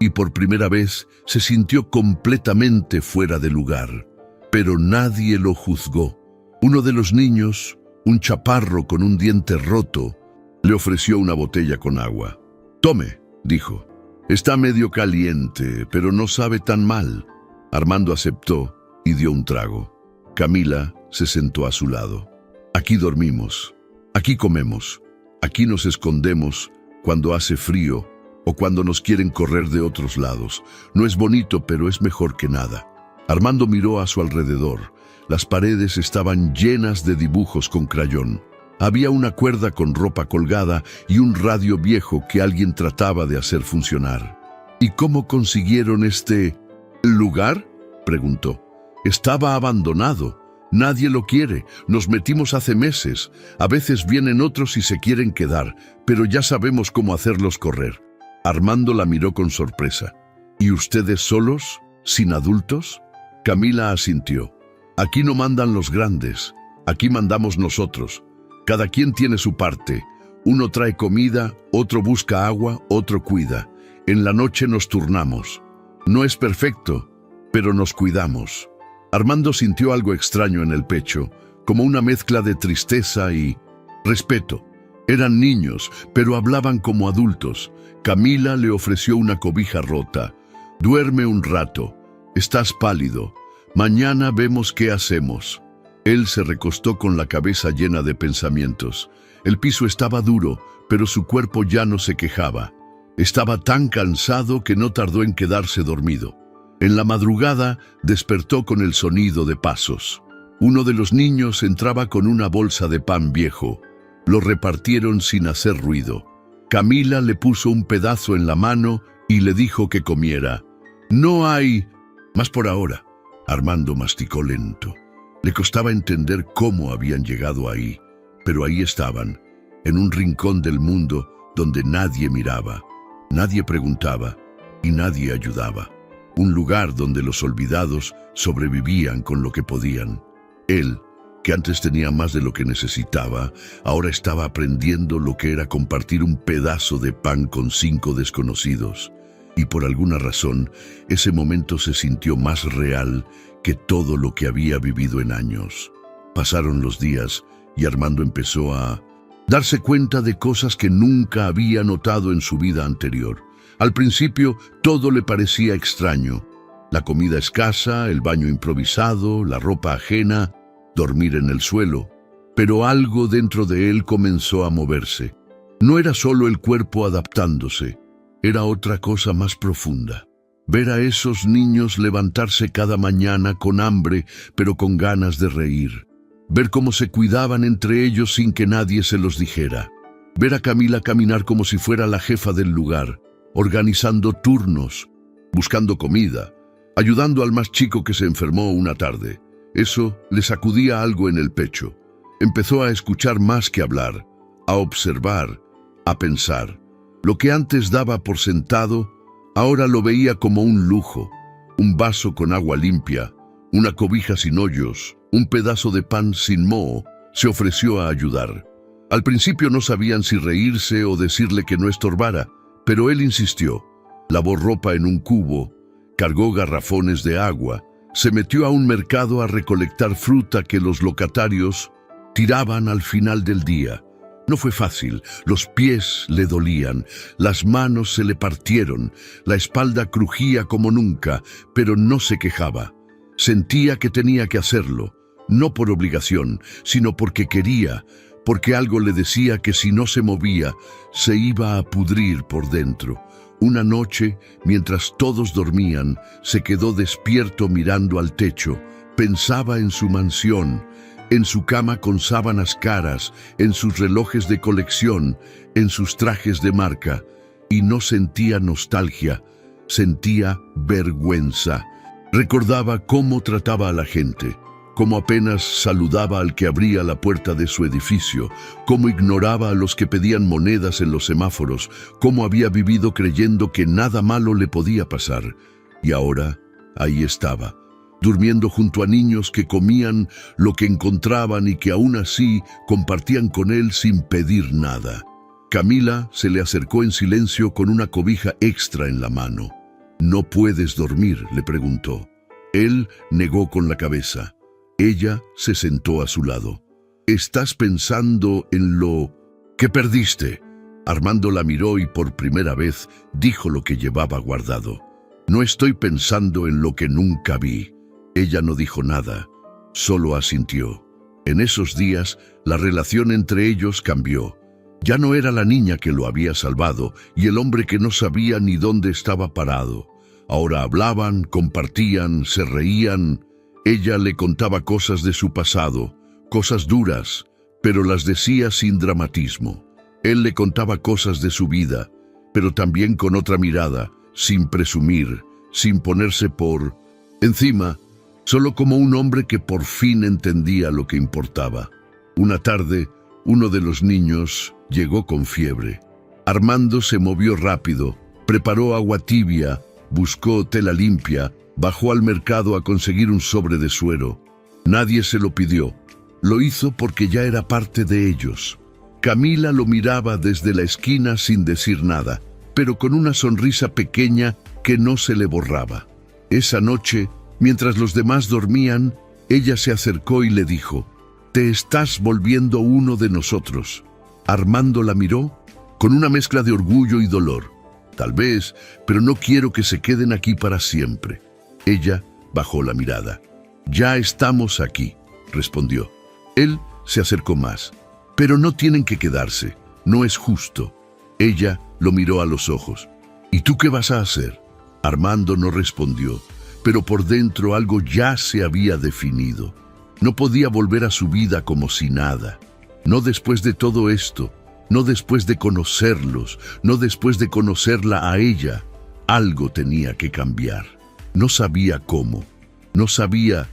y por primera vez se sintió completamente fuera de lugar. Pero nadie lo juzgó. Uno de los niños, un chaparro con un diente roto, le ofreció una botella con agua. «Tome», dijo. «Está medio caliente, pero no sabe tan mal». Armando aceptó y dio un trago. Camila se sentó a su lado. «Aquí dormimos, aquí comemos, aquí nos escondemos cuando hace frío o cuando nos quieren correr de otros lados. No es bonito, pero es mejor que nada». Armando miró a su alrededor. Las paredes estaban llenas de dibujos con crayón. Había una cuerda con ropa colgada y un radio viejo que alguien trataba de hacer funcionar. «¿Y cómo consiguieron este lugar?», preguntó. «Estaba abandonado. Nadie lo quiere, nos metimos hace meses. A veces vienen otros y se quieren quedar, pero ya sabemos cómo hacerlos correr. Armando la miró con sorpresa. ¿Y ustedes solos? ¿Sin adultos? Camila asintió. Aquí no mandan los grandes, aquí mandamos nosotros. Cada quien tiene su parte. Uno trae comida, otro busca agua, otro cuida. En la noche nos turnamos. No es perfecto, pero nos cuidamos. Armando sintió algo extraño en el pecho, como una mezcla de tristeza y respeto. Eran niños, pero hablaban como adultos. Camila le ofreció una cobija rota. Duerme un rato. Estás pálido. Mañana vemos qué hacemos. Él se recostó con la cabeza llena de pensamientos. El piso estaba duro, pero su cuerpo ya no se quejaba. Estaba tan cansado que no tardó en quedarse dormido. En la madrugada despertó con el sonido de pasos. Uno de los niños entraba con una bolsa de pan viejo. Lo repartieron sin hacer ruido. Camila le puso un pedazo en la mano y le dijo que comiera. No hay más por ahora. Armando masticó lento. Le costaba entender cómo habían llegado ahí, pero ahí estaban, en un rincón del mundo donde nadie miraba, nadie preguntaba y nadie ayudaba. Un lugar donde los olvidados sobrevivían con lo que podían. Él, que antes tenía más de lo que necesitaba, ahora estaba aprendiendo lo que era compartir un pedazo de pan con 5 desconocidos. Y por alguna razón, ese momento se sintió más real que todo lo que había vivido en años. Pasaron los días y Armando empezó a darse cuenta de cosas que nunca había notado en su vida anterior. Al principio, todo le parecía extraño. La comida escasa, el baño improvisado, la ropa ajena, dormir en el suelo. Pero algo dentro de él comenzó a moverse. No era solo el cuerpo adaptándose, era otra cosa más profunda. Ver a esos niños levantarse cada mañana con hambre, pero con ganas de reír. Ver cómo se cuidaban entre ellos sin que nadie se los dijera. Ver a Camila caminar como si fuera la jefa del lugar, organizando turnos, buscando comida, ayudando al más chico que se enfermó una tarde. Eso le sacudía algo en el pecho. Empezó a escuchar más que hablar, a observar, a pensar. Lo que antes daba por sentado, ahora lo veía como un lujo. Un vaso con agua limpia, una cobija sin hoyos, un pedazo de pan sin moho. Se ofreció a ayudar. Al principio no sabían si reírse o decirle que no estorbara, pero él insistió. Lavó ropa en un cubo, cargó garrafones de agua, se metió a un mercado a recolectar fruta que los locatarios tiraban al final del día. No fue fácil, los pies le dolían, las manos se le partieron, la espalda crujía como nunca, pero no se quejaba. Sentía que tenía que hacerlo, no por obligación, sino porque quería, porque algo le decía que si no se movía, se iba a pudrir por dentro. Una noche, mientras todos dormían, se quedó despierto mirando al techo, pensaba en su mansión, en su cama con sábanas caras, en sus relojes de colección, en sus trajes de marca, y no sentía nostalgia, sentía vergüenza. Recordaba cómo trataba a la gente, cómo apenas saludaba al que abría la puerta de su edificio, cómo ignoraba a los que pedían monedas en los semáforos, cómo había vivido creyendo que nada malo le podía pasar. Y ahora, ahí estaba, durmiendo junto a niños que comían lo que encontraban y que aún así compartían con él sin pedir nada. Camila se le acercó en silencio con una cobija extra en la mano. «¿No puedes dormir?», le preguntó. Él negó con la cabeza. Ella se sentó a su lado. «¿Estás pensando en lo que perdiste?». Armando la miró y por primera vez dijo lo que llevaba guardado. «No estoy pensando en lo que nunca vi». Ella no dijo nada, solo asintió. En esos días, la relación entre ellos cambió. Ya no era la niña que lo había salvado y el hombre que no sabía ni dónde estaba parado. Ahora hablaban, compartían, se reían. Ella le contaba cosas de su pasado, cosas duras, pero las decía sin dramatismo. Él le contaba cosas de su vida, pero también con otra mirada, sin presumir, sin ponerse por encima. solo como un hombre que por fin entendía lo que importaba. Una tarde, uno de los niños llegó con fiebre. Armando se movió rápido, preparó agua tibia, buscó tela limpia, bajó al mercado a conseguir un sobre de suero. Nadie se lo pidió. Lo hizo porque ya era parte de ellos. Camila lo miraba desde la esquina sin decir nada, pero con una sonrisa pequeña que no se le borraba. Esa noche, mientras los demás dormían, ella se acercó y le dijo: «Te estás volviendo uno de nosotros». Armando la miró con una mezcla de orgullo y dolor. «Tal vez, pero no quiero que se queden aquí para siempre». Ella bajó la mirada. «Ya estamos aquí», respondió. Él se acercó más. «Pero no tienen que quedarse, no es justo». Ella lo miró a los ojos. «¿Y tú qué vas a hacer?». Armando no respondió, pero por dentro algo ya se había definido. No podía volver a su vida como si nada. No después de todo esto, no después de conocerlos, no después de conocerla a ella. Algo tenía que cambiar. No sabía cómo, no sabía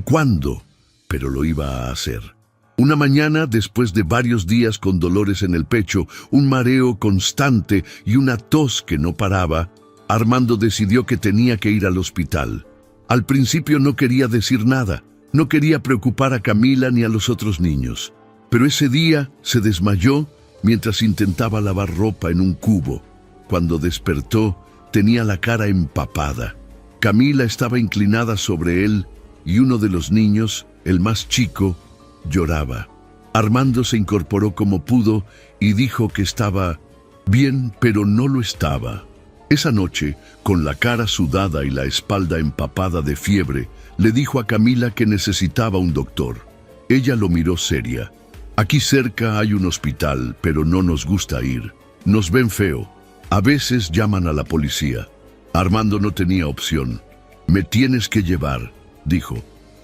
cuándo, pero lo iba a hacer. Una mañana, después de varios días con dolores en el pecho, un mareo constante y una tos que no paraba, Armando decidió que tenía que ir al hospital. Al principio no quería decir nada, no quería preocupar a Camila ni a los otros niños. Pero ese día se desmayó mientras intentaba lavar ropa en un cubo. Cuando despertó, tenía la cara empapada. Camila estaba inclinada sobre él y uno de los niños, el más chico, lloraba. Armando se incorporó como pudo y dijo que estaba bien, pero no lo estaba. Esa noche, con la cara sudada y la espalda empapada de fiebre, le dijo a Camila que necesitaba un doctor. Ella lo miró seria. «Aquí cerca hay un hospital, pero no nos gusta ir. Nos ven feo. A veces llaman a la policía». Armando no tenía opción. «Me tienes que llevar», dijo.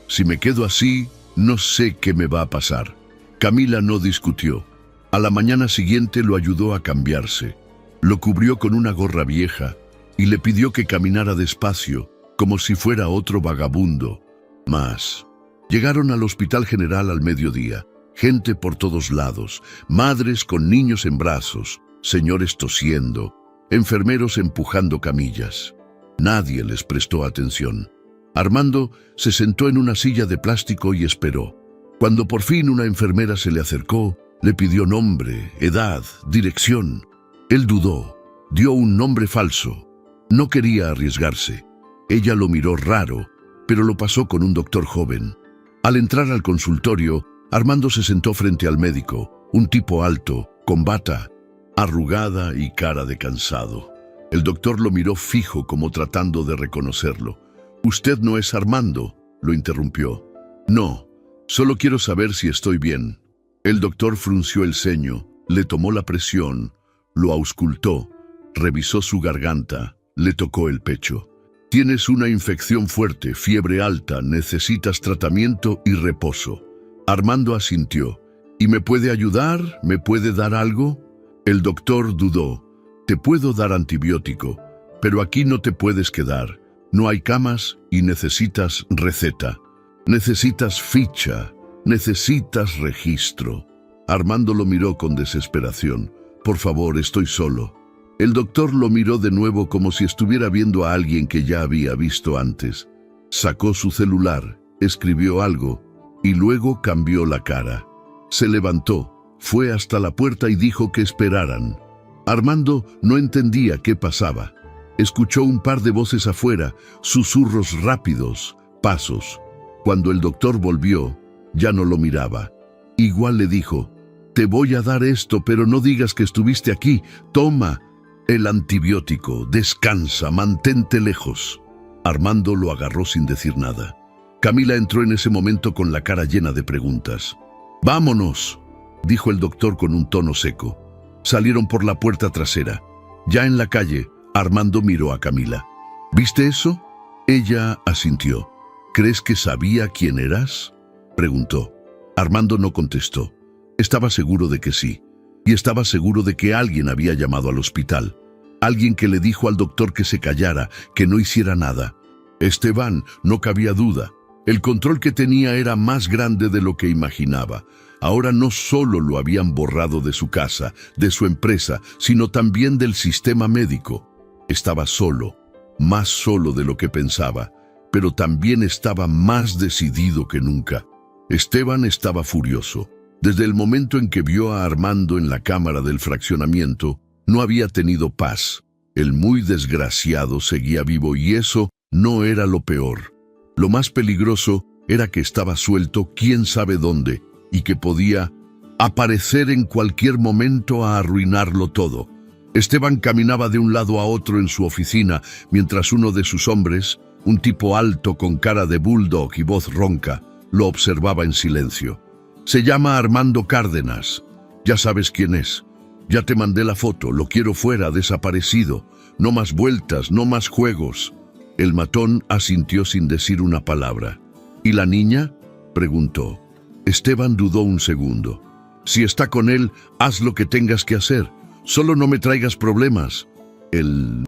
«Si me quedo así, no sé qué me va a pasar». Camila no discutió. A la mañana siguiente lo ayudó a cambiarse. Lo cubrió con una gorra vieja y le pidió que caminara despacio, como si fuera otro vagabundo más. Llegaron al Hospital General al mediodía. Gente por todos lados, madres con niños en brazos, señores tosiendo, enfermeros empujando camillas. Nadie les prestó atención. Armando se sentó en una silla de plástico y esperó. Cuando por fin una enfermera se le acercó, le pidió nombre, edad, dirección. Él dudó, dio un nombre falso. No quería arriesgarse. Ella lo miró raro, pero lo pasó con un doctor joven. Al entrar al consultorio, Armando se sentó frente al médico, un tipo alto, con bata, arrugada y cara de cansado. El doctor lo miró fijo como tratando de reconocerlo. «Usted no es Armando», lo interrumpió. «No, solo quiero saber si estoy bien». El doctor frunció el ceño, le tomó la presión, lo auscultó, revisó su garganta, le tocó el pecho. «Tienes una infección fuerte, fiebre alta, necesitas tratamiento y reposo». Armando asintió. «¿Y me puede ayudar? ¿Me puede dar algo?». El doctor dudó. «Te puedo dar antibiótico, pero aquí no te puedes quedar. No hay camas y necesitas receta. Necesitas ficha, necesitas registro». Armando lo miró con desesperación. «Por favor, estoy solo». El doctor lo miró de nuevo como si estuviera viendo a alguien que ya había visto antes. Sacó su celular, escribió algo y luego cambió la cara. Se levantó, fue hasta la puerta y dijo que esperaran. Armando no entendía qué pasaba. Escuchó un par de voces afuera, susurros rápidos, pasos. Cuando el doctor volvió, ya no lo miraba. Igual le dijo: «Te voy a dar esto, pero no digas que estuviste aquí. Toma el antibiótico, descansa, mantente lejos». Armando lo agarró sin decir nada. Camila entró en ese momento con la cara llena de preguntas. «Vámonos», dijo el doctor con un tono seco. Salieron por la puerta trasera. Ya en la calle, Armando miró a Camila. «¿Viste eso?». Ella asintió. «¿Crees que sabía quién eras?», preguntó. Armando no contestó. Estaba seguro de que sí. Y estaba seguro de que alguien había llamado al hospital. Alguien que le dijo al doctor que se callara, que no hiciera nada. Esteban, no cabía duda. El control que tenía era más grande de lo que imaginaba. Ahora no solo lo habían borrado de su casa, de su empresa, sino también del sistema médico. Estaba solo, más solo de lo que pensaba, pero también estaba más decidido que nunca. Esteban estaba furioso. Desde el momento en que vio a Armando en la cámara del fraccionamiento, no había tenido paz. El muy desgraciado seguía vivo y eso no era lo peor. Lo más peligroso era que estaba suelto quién sabe dónde y que podía aparecer en cualquier momento a arruinarlo todo. Esteban caminaba de un lado a otro en su oficina mientras uno de sus hombres, un tipo alto con cara de bulldog y voz ronca, lo observaba en silencio. Se llama Armando Cárdenas. Ya sabes quién es. Ya te mandé la foto, lo quiero fuera, desaparecido. No más vueltas, no más juegos. El matón asintió sin decir una palabra. ¿Y la niña?, preguntó. Esteban dudó un segundo. Si está con él, haz lo que tengas que hacer. Solo no me traigas problemas. El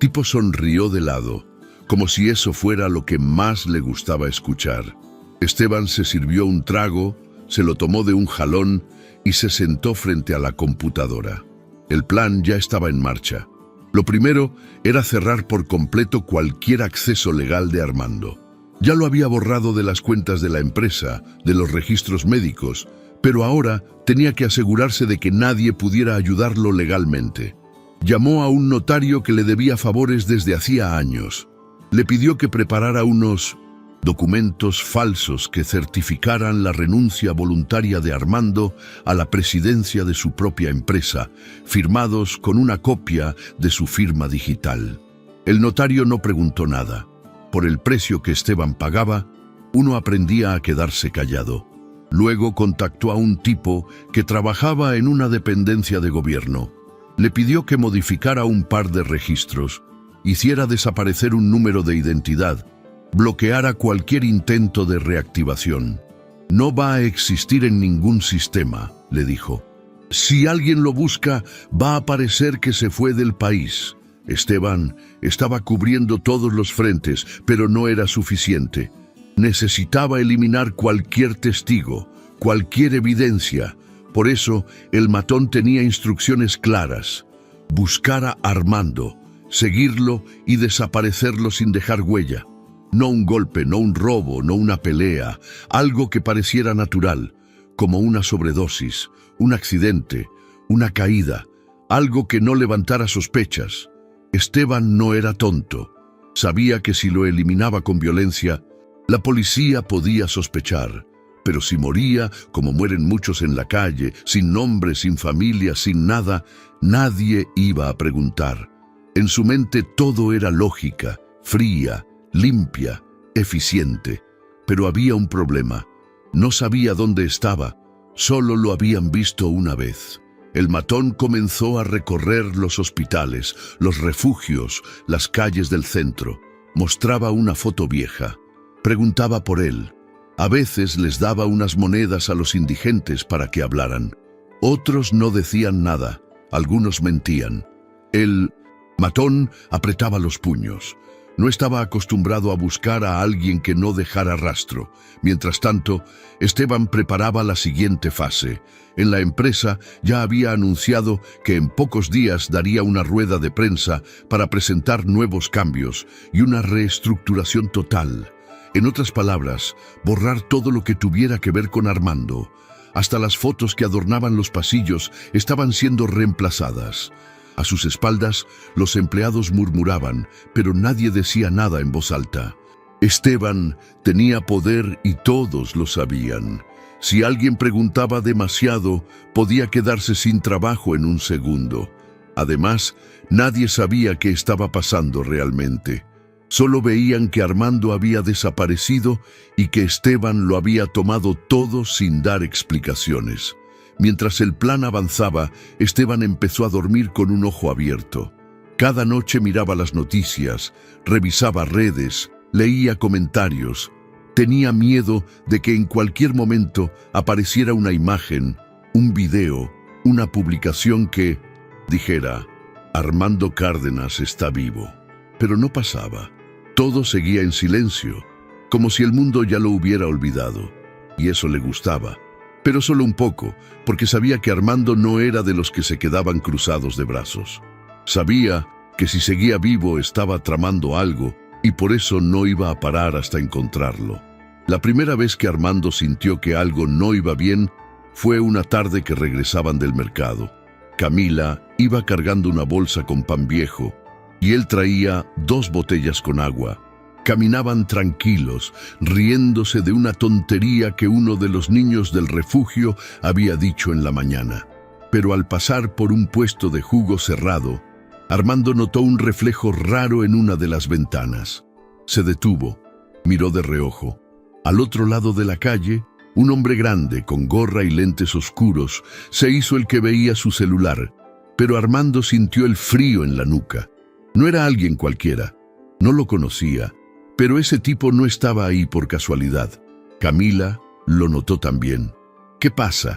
tipo sonrió de lado, como si eso fuera lo que más le gustaba escuchar. Esteban se sirvió un trago, se lo tomó de un jalón y se sentó frente a la computadora. El plan ya estaba en marcha. Lo primero era cerrar por completo cualquier acceso legal de Armando. Ya lo había borrado de las cuentas de la empresa, de los registros médicos, pero ahora tenía que asegurarse de que nadie pudiera ayudarlo legalmente. Llamó a un notario que le debía favores desde hacía años. Le pidió que preparara unos documentos falsos que certificaran la renuncia voluntaria de Armando a la presidencia de su propia empresa, firmados con una copia de su firma digital. El notario no preguntó nada. Por el precio que Esteban pagaba, uno aprendía a quedarse callado. Luego contactó a un tipo que trabajaba en una dependencia de gobierno. Le pidió que modificara un par de registros, hiciera desaparecer un número de identidad, bloqueara cualquier intento de reactivación. No va a existir en ningún sistema, le dijo. Si alguien lo busca, va a parecer que se fue del país. Esteban estaba cubriendo todos los frentes, pero no era suficiente. Necesitaba eliminar cualquier testigo, cualquier evidencia. Por eso, el matón tenía instrucciones claras. Buscar a Armando, seguirlo y desaparecerlo sin dejar huella. No un golpe, no un robo, no una pelea, algo que pareciera natural, como una sobredosis, un accidente, una caída, algo que no levantara sospechas. Esteban no era tonto. Sabía que si lo eliminaba con violencia, la policía podía sospechar. Pero si moría, como mueren muchos en la calle, sin nombre, sin familia, sin nada, nadie iba a preguntar. En su mente todo era lógica, fría, limpia, eficiente. Pero había un problema. No sabía dónde estaba. Solo lo habían visto una vez. El matón comenzó a recorrer los hospitales, los refugios, las calles del centro. Mostraba una foto vieja. Preguntaba por él. A veces les daba unas monedas a los indigentes para que hablaran. Otros no decían nada. Algunos mentían. El matón apretaba los puños. No estaba acostumbrado a buscar a alguien que no dejara rastro. Mientras tanto, Esteban preparaba la siguiente fase. En la empresa ya había anunciado que en pocos días daría una rueda de prensa para presentar nuevos cambios y una reestructuración total. En otras palabras, borrar todo lo que tuviera que ver con Armando. Hasta las fotos que adornaban los pasillos estaban siendo reemplazadas. A sus espaldas, los empleados murmuraban, pero nadie decía nada en voz alta. Esteban tenía poder y todos lo sabían. Si alguien preguntaba demasiado, podía quedarse sin trabajo en un segundo. Además, nadie sabía qué estaba pasando realmente. Solo veían que Armando había desaparecido y que Esteban lo había tomado todo sin dar explicaciones. Mientras el plan avanzaba, Esteban empezó a dormir con un ojo abierto. Cada noche miraba las noticias, revisaba redes, leía comentarios. Tenía miedo de que en cualquier momento apareciera una imagen, un video, una publicación que dijera, Armando Cárdenas está vivo. Pero no pasaba. Todo seguía en silencio. como si el mundo ya lo hubiera olvidado. Y eso le gustaba, pero solo un poco, porque sabía que Armando no era de los que se quedaban cruzados de brazos. Sabía que si seguía vivo estaba tramando algo y por eso no iba a parar hasta encontrarlo. La primera vez que Armando sintió que algo no iba bien fue una tarde que regresaban del mercado. Camila iba cargando una bolsa con pan viejo y él traía 2 botellas con agua. Caminaban tranquilos, riéndose de una tontería que uno de los niños del refugio había dicho en la mañana. Pero al pasar por un puesto de jugo cerrado, Armando notó un reflejo raro en una de las ventanas. Se detuvo, miró de reojo. Al otro lado de la calle, un hombre grande, con gorra y lentes oscuros, se hizo el que veía su celular, pero Armando sintió el frío en la nuca. No era alguien cualquiera, no lo conocía, pero ese tipo no estaba ahí por casualidad. Camila lo notó también. «¿Qué pasa?»,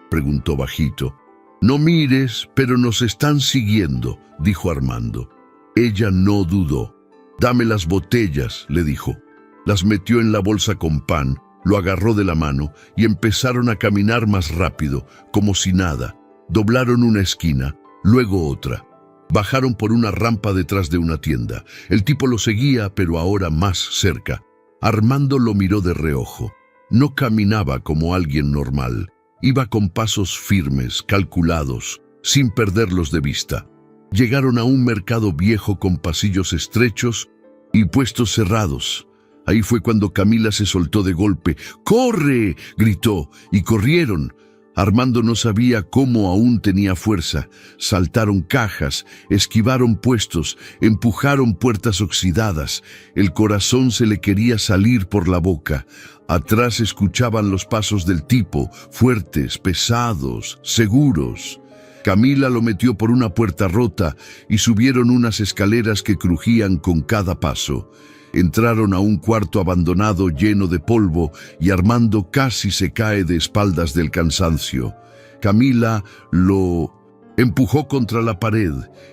preguntó bajito. «No mires, pero nos están siguiendo», dijo Armando. Ella no dudó. «Dame las botellas», le dijo. Las metió en la bolsa con pan, lo agarró de la mano y empezaron a caminar más rápido, como si nada. Doblaron una esquina, luego otra. Bajaron por una rampa detrás de una tienda. El tipo lo seguía, pero ahora más cerca. Armando lo miró de reojo. No caminaba como alguien normal. Iba con pasos firmes, calculados, sin perderlos de vista. Llegaron a un mercado viejo con pasillos estrechos y puestos cerrados. Ahí fue cuando Camila se soltó de golpe. «¡Corre!», gritó, y corrieron. Armando no sabía cómo aún tenía fuerza. Saltaron cajas, esquivaron puestos, empujaron puertas oxidadas. El corazón se le quería salir por la boca. Atrás escuchaban los pasos del tipo, fuertes, pesados, seguros. Camila lo metió por una puerta rota y subieron unas escaleras que crujían con cada paso. Entraron a un cuarto abandonado lleno de polvo y Armando casi se cae de espaldas del cansancio. Camila lo empujó contra la pared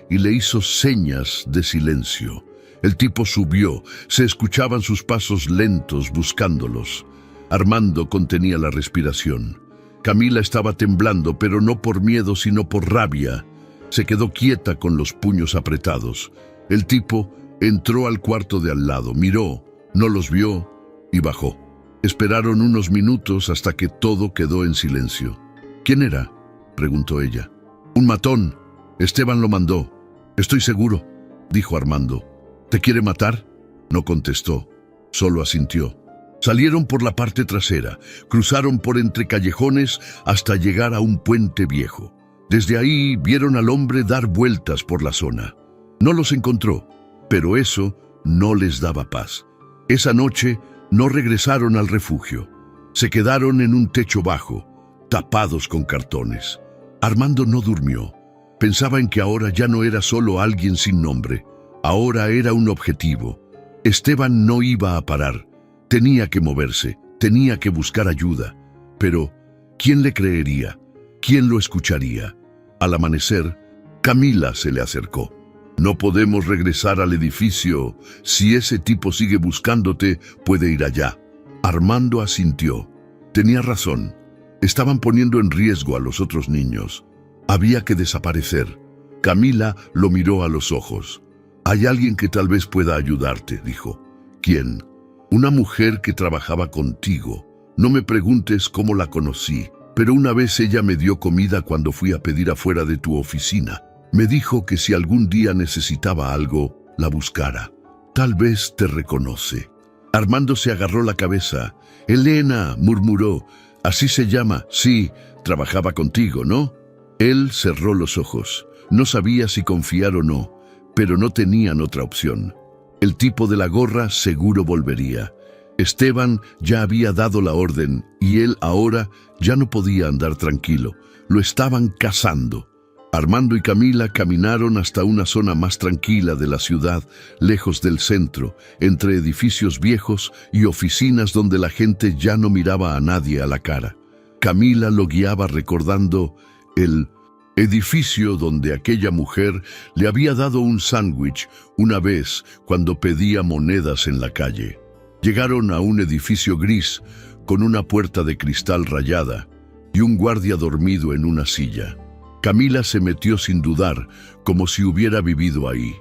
y le hizo señas de silencio. El tipo subió, se escuchaban sus pasos lentos buscándolos. Armando contenía la respiración. Camila estaba temblando, pero no por miedo sino por rabia. Se quedó quieta con los puños apretados. El tipo entró al cuarto de al lado, miró, no los vio y bajó. Esperaron unos minutos hasta que todo quedó en silencio. «¿Quién era?», preguntó ella. «Un matón. Esteban lo mandó. Estoy seguro», dijo Armando. «¿Te quiere matar?». No contestó, solo asintió. Salieron por la parte trasera, cruzaron por entre callejones hasta llegar a un puente viejo. Desde ahí vieron al hombre dar vueltas por la zona. No los encontró, pero eso no les daba paz. Esa noche no regresaron al refugio. Se quedaron en un techo bajo, tapados con cartones. Armando no durmió. Pensaba en que ahora ya no era solo alguien sin nombre. Ahora era un objetivo. Esteban no iba a parar. Tenía que moverse, tenía que buscar ayuda. Pero, ¿quién le creería? ¿Quién lo escucharía? Al amanecer, Camila se le acercó. «No podemos regresar al edificio. Si ese tipo sigue buscándote, puede ir allá». Armando asintió. Tenía razón. Estaban poniendo en riesgo a los otros niños. Había que desaparecer. Camila lo miró a los ojos. «Hay alguien que tal vez pueda ayudarte», dijo. «¿Quién?». «Una mujer que trabajaba contigo. No me preguntes cómo la conocí, pero una vez ella me dio comida cuando fui a pedir afuera de tu oficina. Me dijo que si algún día necesitaba algo, la buscara. Tal vez te reconoce». Armando se agarró la cabeza. «Elena», murmuró. «Así se llama. Sí, trabajaba contigo, ¿no?». Él cerró los ojos. No sabía si confiar o no, pero no tenían otra opción. El tipo de la gorra seguro volvería. Esteban ya había dado la orden y él ahora ya no podía andar tranquilo. Lo estaban cazando. Armando y Camila caminaron hasta una zona más tranquila de la ciudad, lejos del centro, entre edificios viejos y oficinas donde la gente ya no miraba a nadie a la cara. Camila lo guiaba recordando el edificio donde aquella mujer le había dado un sándwich una vez cuando pedía monedas en la calle. Llegaron a un edificio gris con una puerta de cristal rayada y un guardia dormido en una silla. Camila se metió sin dudar, como si hubiera vivido ahí.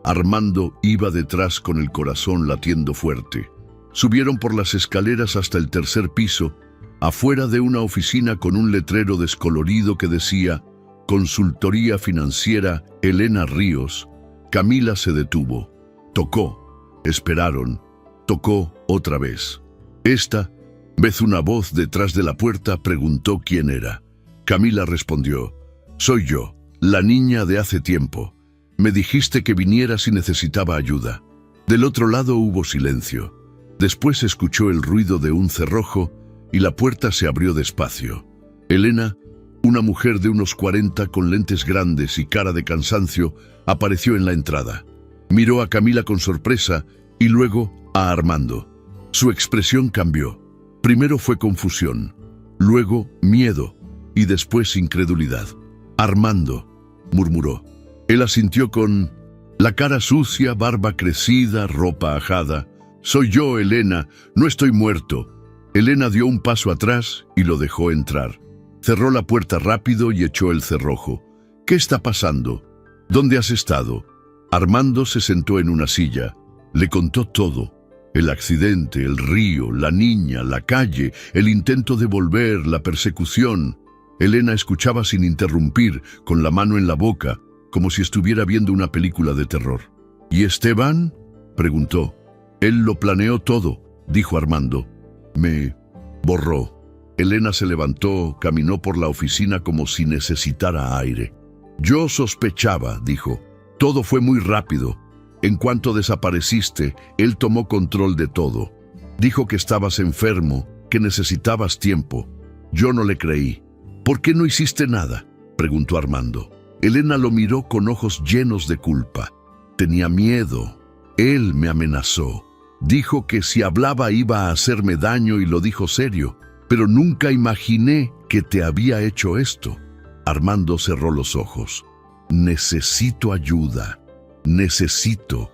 Armando iba detrás con el corazón latiendo fuerte. Subieron por las escaleras hasta el tercer piso, afuera de una oficina con un letrero descolorido que decía «Consultoría Financiera Elena Ríos». Camila se detuvo. Tocó. Esperaron. Tocó otra vez. Esta vez una voz detrás de la puerta preguntó quién era. Camila respondió: «Soy yo, la niña de hace tiempo. Me dijiste que viniera si necesitaba ayuda». Del otro lado hubo silencio. Después escuchó el ruido de un cerrojo y la puerta se abrió despacio. Elena, una mujer de unos 40 con lentes grandes y cara de cansancio, apareció en la entrada. Miró a Camila con sorpresa y luego a Armando. Su expresión cambió. Primero fue confusión, luego miedo y después incredulidad. «Armando», murmuró. Él asintió con la cara sucia, barba crecida, ropa ajada. «Soy yo, Elena, no estoy muerto». Elena dio un paso atrás y lo dejó entrar. Cerró la puerta rápido y echó el cerrojo. «¿Qué está pasando? ¿Dónde has estado?» Armando se sentó en una silla. Le contó todo. El accidente, el río, la niña, la calle, el intento de volver, la persecución. Elena escuchaba sin interrumpir, con la mano en la boca, como si estuviera viendo una película de terror. «¿Y Esteban?», preguntó. «Él lo planeó todo», dijo Armando. «Me borró». Elena se levantó, caminó por la oficina como si necesitara aire. «Yo sospechaba», dijo. «Todo fue muy rápido. En cuanto desapareciste, él tomó control de todo. Dijo que estabas enfermo, que necesitabas tiempo. Yo no le creí». «¿Por qué no hiciste nada?», preguntó Armando. Elena lo miró con ojos llenos de culpa. «Tenía miedo. Él me amenazó. Dijo que si hablaba iba a hacerme daño y lo dijo serio. Pero nunca imaginé que te había hecho esto». Armando cerró los ojos. «Necesito ayuda. Necesito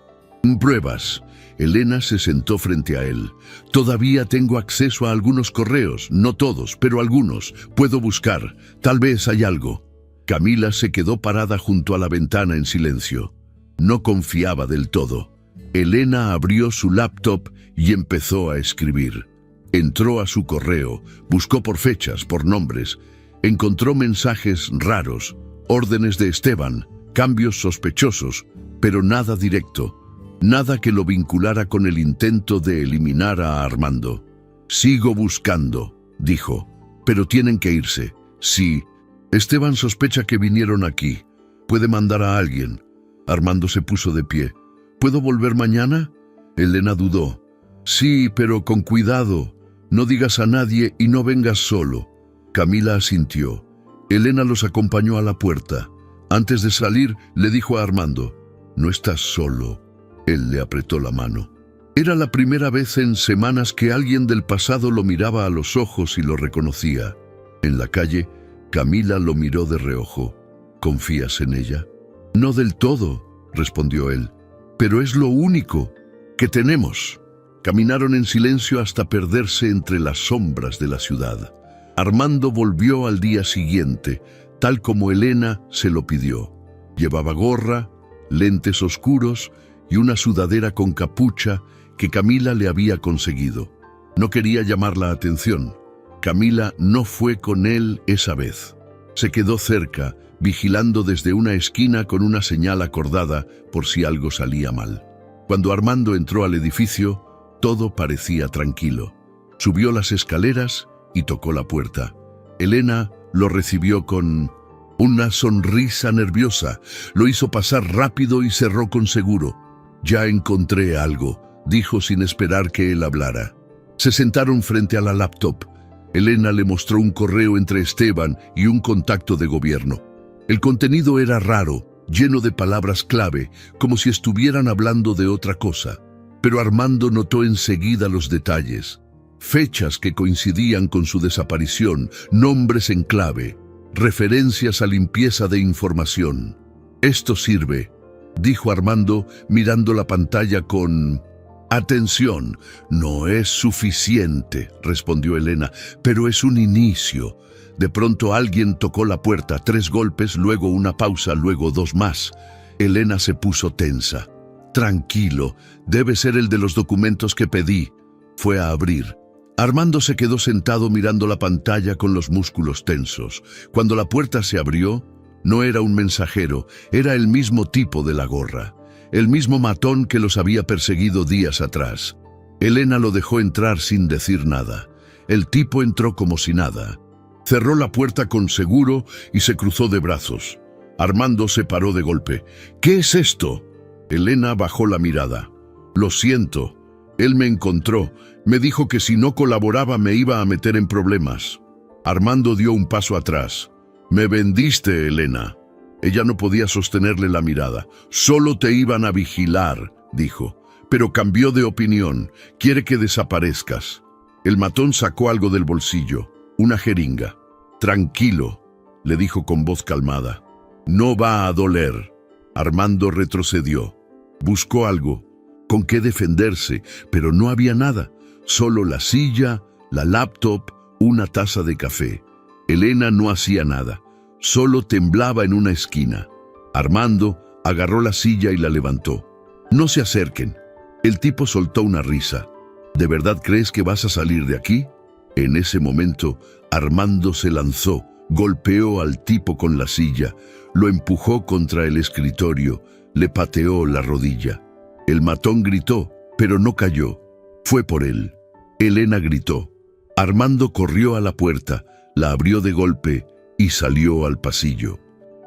pruebas». Elena se sentó frente a él. «Todavía tengo acceso a algunos correos, no todos, pero algunos. Puedo buscar. Tal vez hay algo». Camila se quedó parada junto a la ventana en silencio. No confiaba del todo. Elena abrió su laptop y empezó a escribir. Entró a su correo, buscó por fechas, por nombres. Encontró mensajes raros, órdenes de Esteban, cambios sospechosos, pero nada directo. Nada que lo vinculara con el intento de eliminar a Armando. «Sigo buscando», dijo, «pero tienen que irse. Sí, Esteban sospecha que vinieron aquí. Puede mandar a alguien». Armando se puso de pie. «¿Puedo volver mañana?». Elena dudó. «Sí, pero con cuidado. No digas a nadie y no vengas solo». Camila asintió. Elena los acompañó a la puerta. Antes de salir, le dijo a Armando: «No estás solo». Él le apretó la mano. Era la primera vez en semanas que alguien del pasado lo miraba a los ojos y lo reconocía. En la calle, Camila lo miró de reojo. «¿Confías en ella?». «No del todo», respondió él, «pero es lo único que tenemos». Caminaron en silencio hasta perderse entre las sombras de la ciudad. Armando volvió al día siguiente, tal como Elena se lo pidió. Llevaba gorra, lentes oscuros y una sudadera con capucha que Camila le había conseguido. No quería llamar la atención. Camila no fue con él esa vez. Se quedó cerca, vigilando desde una esquina con una señal acordada por si algo salía mal. Cuando Armando entró al edificio, todo parecía tranquilo. Subió las escaleras y tocó la puerta. Elena lo recibió con una sonrisa nerviosa. Lo hizo pasar rápido y cerró con seguro. «Ya encontré algo», dijo sin esperar que él hablara. Se sentaron frente a la laptop. Elena le mostró un correo entre Esteban y un contacto de gobierno. El contenido era raro, lleno de palabras clave, como si estuvieran hablando de otra cosa. Pero Armando notó enseguida los detalles. Fechas que coincidían con su desaparición, nombres en clave, referencias a limpieza de información. «Esto sirve», dijo Armando mirando la pantalla con Atención, no es suficiente, respondió Elena, pero es un inicio. De pronto alguien tocó la puerta, 3 golpes, luego una pausa, luego 2 más. Elena se puso tensa. Tranquilo, debe ser el de los documentos que pedí. Fue a abrir. Armando se quedó sentado mirando la pantalla con los músculos tensos. Cuando la puerta se abrió, no era un mensajero, era el mismo tipo de la gorra. El mismo matón que los había perseguido días atrás. Elena lo dejó entrar sin decir nada. El tipo entró como si nada. Cerró la puerta con seguro y se cruzó de brazos. Armando se paró de golpe. ¿Qué es esto? Elena bajó la mirada. Lo siento. Él me encontró. Me dijo que si no colaboraba me iba a meter en problemas. Armando dio un paso atrás. Me vendiste, Elena. Ella no podía sostenerle la mirada. Solo te iban a vigilar, dijo. Pero cambió de opinión. Quiere que desaparezcas. El matón sacó algo del bolsillo. Una jeringa. Tranquilo, le dijo con voz calmada. No va a doler. Armando retrocedió. Buscó algo. Con qué defenderse, pero no había nada. Solo la silla, la laptop, una taza de café. Elena no hacía nada. Solo temblaba en una esquina. Armando agarró la silla y la levantó. No se acerquen. El tipo soltó una risa. ¿De verdad crees que vas a salir de aquí? En ese momento, Armando se lanzó, golpeó al tipo con la silla, lo empujó contra el escritorio, le pateó la rodilla. El matón gritó, pero no cayó. Fue por él. Elena gritó. Armando corrió a la puerta, la abrió de golpe y salió al pasillo.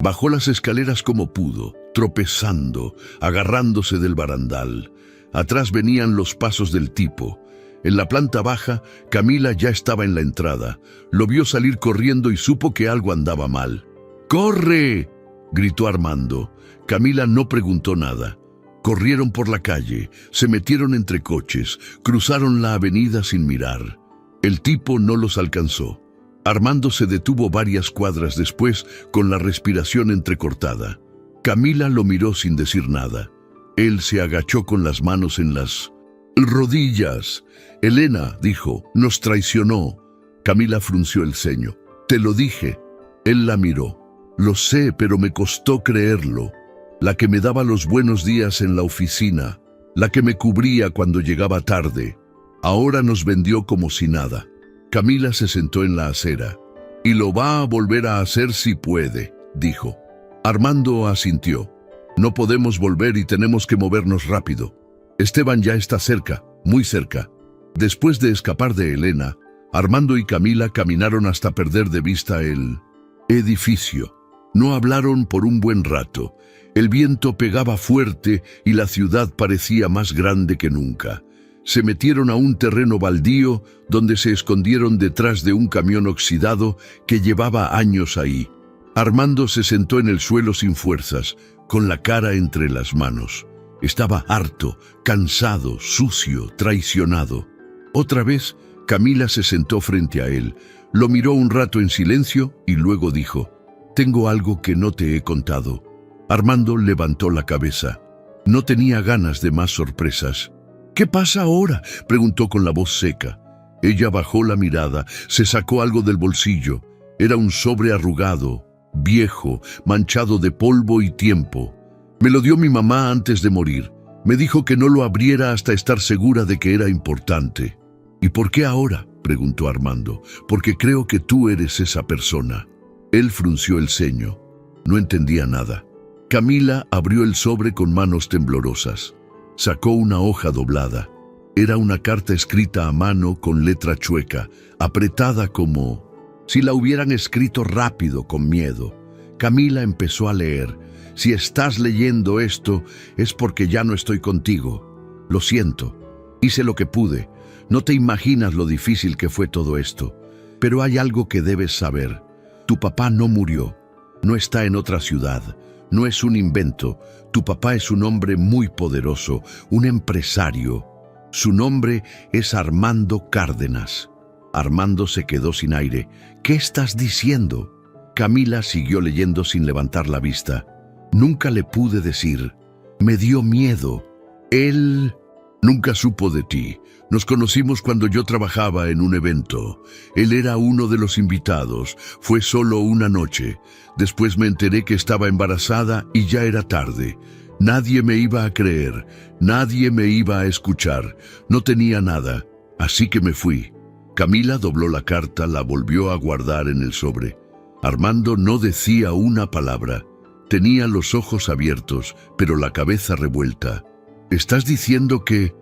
Bajó las escaleras como pudo, tropezando, agarrándose del barandal. Atrás venían los pasos del tipo. En la planta baja, Camila ya estaba en la entrada. Lo vio salir corriendo y supo que algo andaba mal. ¡Corre!, gritó Armando. Camila no preguntó nada. Corrieron por la calle, se metieron entre coches, cruzaron la avenida sin mirar. El tipo no los alcanzó. Armando se detuvo varias cuadras después, con la respiración entrecortada. Camila lo miró sin decir nada. Él se agachó con las manos en las rodillas. Elena, dijo, nos traicionó. Camila frunció el ceño. Te lo dije. Él la miró. Lo sé, pero me costó creerlo. La que me daba los buenos días en la oficina, la que me cubría cuando llegaba tarde. Ahora nos vendió como si nada. Camila se sentó en la acera. Y lo va a volver a hacer si puede, dijo. Armando asintió. No podemos volver y tenemos que movernos rápido. Esteban ya está cerca, muy cerca. Después de escapar de Elena, Armando y Camila caminaron hasta perder de vista el edificio. No hablaron por un buen rato. El viento pegaba fuerte y la ciudad parecía más grande que nunca. Se metieron a un terreno baldío donde se escondieron detrás de un camión oxidado que llevaba años ahí. Armando se sentó en el suelo sin fuerzas, con la cara entre las manos. Estaba harto, cansado, sucio, traicionado. Otra vez, Camila se sentó frente a él. Lo miró un rato en silencio y luego dijo: «Tengo algo que no te he contado». Armando levantó la cabeza. No tenía ganas de más sorpresas. «¿Qué pasa ahora?», preguntó con la voz seca. Ella bajó la mirada, se sacó algo del bolsillo. Era un sobre arrugado, viejo, manchado de polvo y tiempo. Me lo dio mi mamá antes de morir. Me dijo que no lo abriera hasta estar segura de que era importante. «¿Y por qué ahora?», preguntó Armando. «Porque creo que tú eres esa persona». Él frunció el ceño. No entendía nada. Camila abrió el sobre con manos temblorosas. Sacó una hoja doblada. Era una carta escrita a mano con letra chueca, apretada como si la hubieran escrito rápido, con miedo. Camila empezó a leer. «Si estás leyendo esto, es porque ya no estoy contigo. Lo siento. Hice lo que pude. No te imaginas lo difícil que fue todo esto. Pero hay algo que debes saber. Tu papá no murió. No está en otra ciudad. No es un invento. Tu papá es un hombre muy poderoso, un empresario. Su nombre es Armando Cárdenas». Armando se quedó sin aire. «¿Qué estás diciendo?». Camila siguió leyendo sin levantar la vista. «Nunca le pude decir. Me dio miedo. Él Nunca supo de ti. Nos conocimos cuando yo trabajaba en un evento. Él era uno de los invitados. Fue solo una noche. Después me enteré que estaba embarazada y ya era tarde. Nadie me iba a creer. Nadie me iba a escuchar. No tenía nada. Así que me fui. Camila dobló la carta, la volvió a guardar en el sobre. Armando no decía una palabra. Tenía los ojos abiertos, pero la cabeza revuelta. ¿Estás diciendo que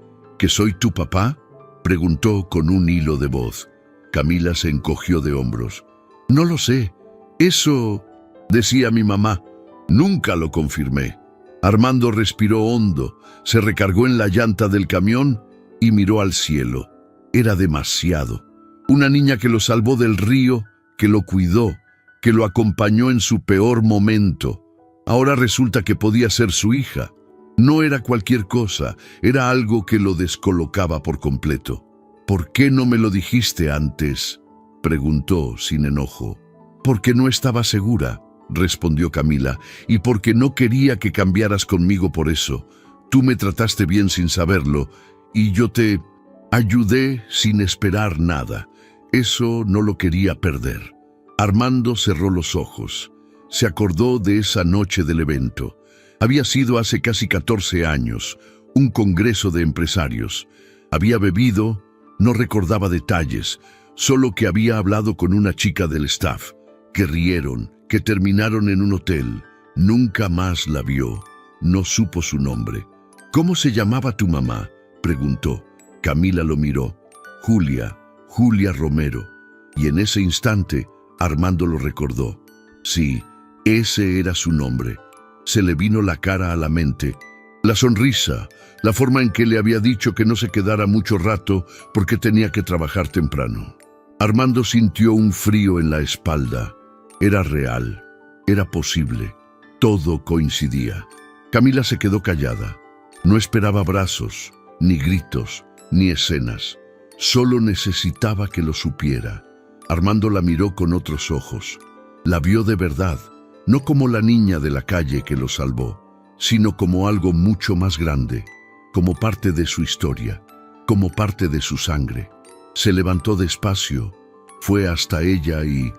soy tu papá?, preguntó con un hilo de voz. Camila se encogió de hombros. No lo sé. Eso decía mi mamá. Nunca lo confirmé. Armando respiró hondo, se recargó en la llanta del camión y miró al cielo. Era demasiado. Una niña que lo salvó del río, que lo cuidó, que lo acompañó en su peor momento. Ahora resulta que podía ser su hija. No era cualquier cosa, era algo que lo descolocaba por completo. ¿Por qué no me lo dijiste antes?, preguntó sin enojo. Porque no estaba segura, respondió Camila, y porque no quería que cambiaras conmigo por eso. Tú me trataste bien sin saberlo, y yo te ayudé sin esperar nada. Eso no lo quería perder. Armando cerró los ojos. Se acordó de esa noche del evento. Había sido hace casi 14 años, un congreso de empresarios. Había bebido, no recordaba detalles, solo que había hablado con una chica del staff, que rieron, que terminaron en un hotel. Nunca más la vio, no supo su nombre. ¿Cómo se llamaba tu mamá?, preguntó. Camila lo miró. Julia Romero. Y en ese instante, Armando lo recordó. Sí, ese era su nombre. Se le vino la cara a la mente, la sonrisa, la forma en que le había dicho que no se quedara mucho rato porque tenía que trabajar temprano. Armando sintió un frío en la espalda. Era real, era posible, todo coincidía. Camila se quedó callada. No esperaba abrazos, ni gritos, ni escenas. Solo necesitaba que lo supiera. Armando la miró con otros ojos. La vio de verdad. No como la niña de la calle que lo salvó, sino como algo mucho más grande, como parte de su historia, como parte de su sangre. Se levantó despacio, fue hasta ella y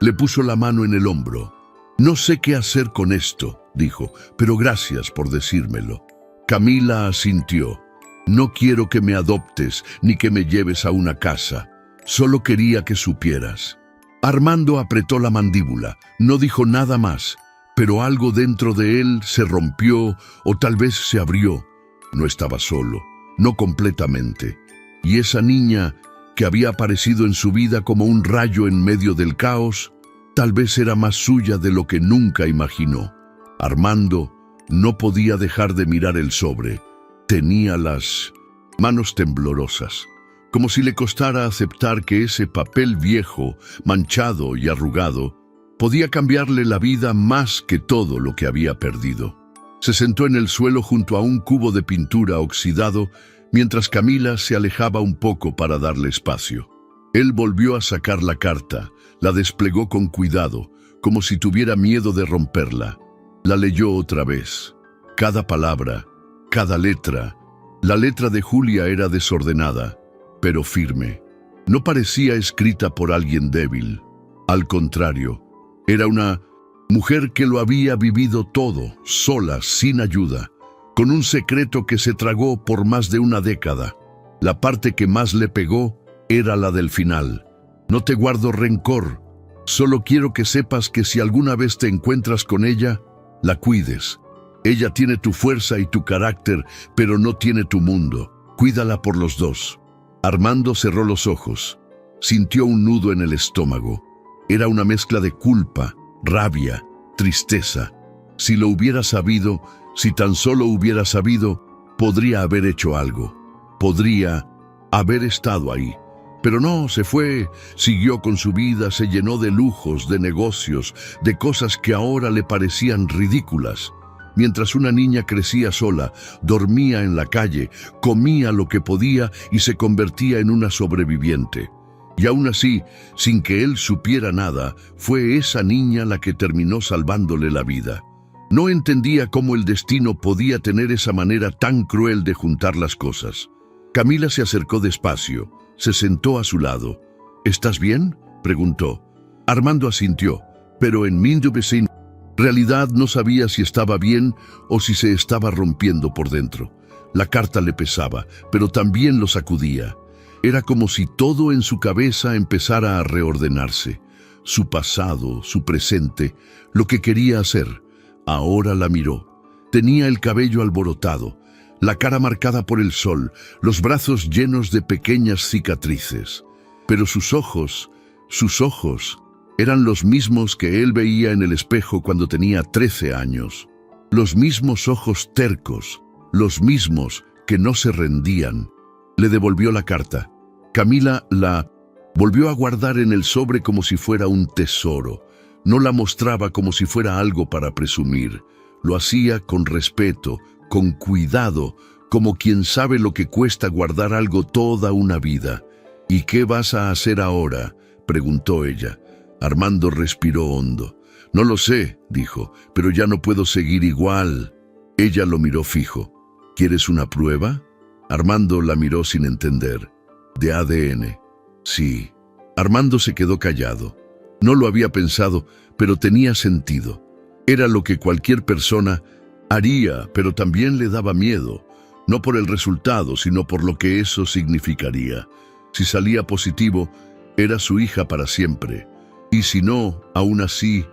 le puso la mano en el hombro. No sé qué hacer con esto, dijo, pero gracias por decírmelo. Camila asintió. No quiero que me adoptes ni que me lleves a una casa. Solo quería que supieras. Armando apretó la mandíbula, no dijo nada más, pero algo dentro de él se rompió o tal vez se abrió. No estaba solo, no completamente. Y esa niña que había aparecido en su vida como un rayo en medio del caos, tal vez era más suya de lo que nunca imaginó. Armando no podía dejar de mirar el sobre. Tenía las manos temblorosas, como si le costara aceptar que ese papel viejo, manchado y arrugado, podía cambiarle la vida más que todo lo que había perdido. Se sentó en el suelo junto a un cubo de pintura oxidado, mientras Camila se alejaba un poco para darle espacio. Él volvió a sacar la carta, la desplegó con cuidado, como si tuviera miedo de romperla. La leyó otra vez. Cada palabra, cada letra. La letra de Julia era desordenada, pero firme. No parecía escrita por alguien débil. Al contrario, era una mujer que lo había vivido todo, sola, sin ayuda, con un secreto que se tragó por más de una década. La parte que más le pegó era la del final. No te guardo rencor, solo quiero que sepas que si alguna vez te encuentras con ella, la cuides. Ella tiene tu fuerza y tu carácter, pero no tiene tu mundo. Cuídala por los dos. Armando cerró los ojos. Sintió un nudo en el estómago. Era una mezcla de culpa, rabia, tristeza. Si lo hubiera sabido, si tan solo hubiera sabido, podría haber hecho algo. Podría haber estado ahí. Pero no, se fue, siguió con su vida, se llenó de lujos, de negocios, de cosas que ahora le parecían ridículas. Mientras una niña crecía sola, dormía en la calle, comía lo que podía y se convertía en una sobreviviente. Y aún así, sin que él supiera nada, fue esa niña la que terminó salvándole la vida. No entendía cómo el destino podía tener esa manera tan cruel de juntar las cosas. Camila se acercó despacio, se sentó a su lado. ¿Estás bien?, preguntó. Armando asintió, pero en realidad no sabía si estaba bien o si se estaba rompiendo por dentro. La carta le pesaba, pero también lo sacudía. Era como si todo en su cabeza empezara a reordenarse. Su pasado, su presente, lo que quería hacer. Ahora la miró. Tenía el cabello alborotado, la cara marcada por el sol, los brazos llenos de pequeñas cicatrices. Pero sus ojos eran los mismos que él veía en el espejo cuando tenía 13 años. Los mismos ojos tercos, los mismos que no se rendían. Le devolvió la carta. Camila la volvió a guardar en el sobre como si fuera un tesoro. No la mostraba como si fuera algo para presumir. Lo hacía con respeto, con cuidado, como quien sabe lo que cuesta guardar algo toda una vida. ¿Y qué vas a hacer ahora?, preguntó ella. Armando respiró hondo. No lo sé, dijo, pero ya no puedo seguir igual. Ella lo miró fijo. ¿Quieres una prueba? Armando la miró sin entender. ¿De ADN? Sí. Armando se quedó callado. No lo había pensado, pero tenía sentido. Era lo que cualquier persona haría, pero también le daba miedo. No por el resultado, sino por lo que eso significaría. Si salía positivo, era su hija para siempre. Y si no, aún así,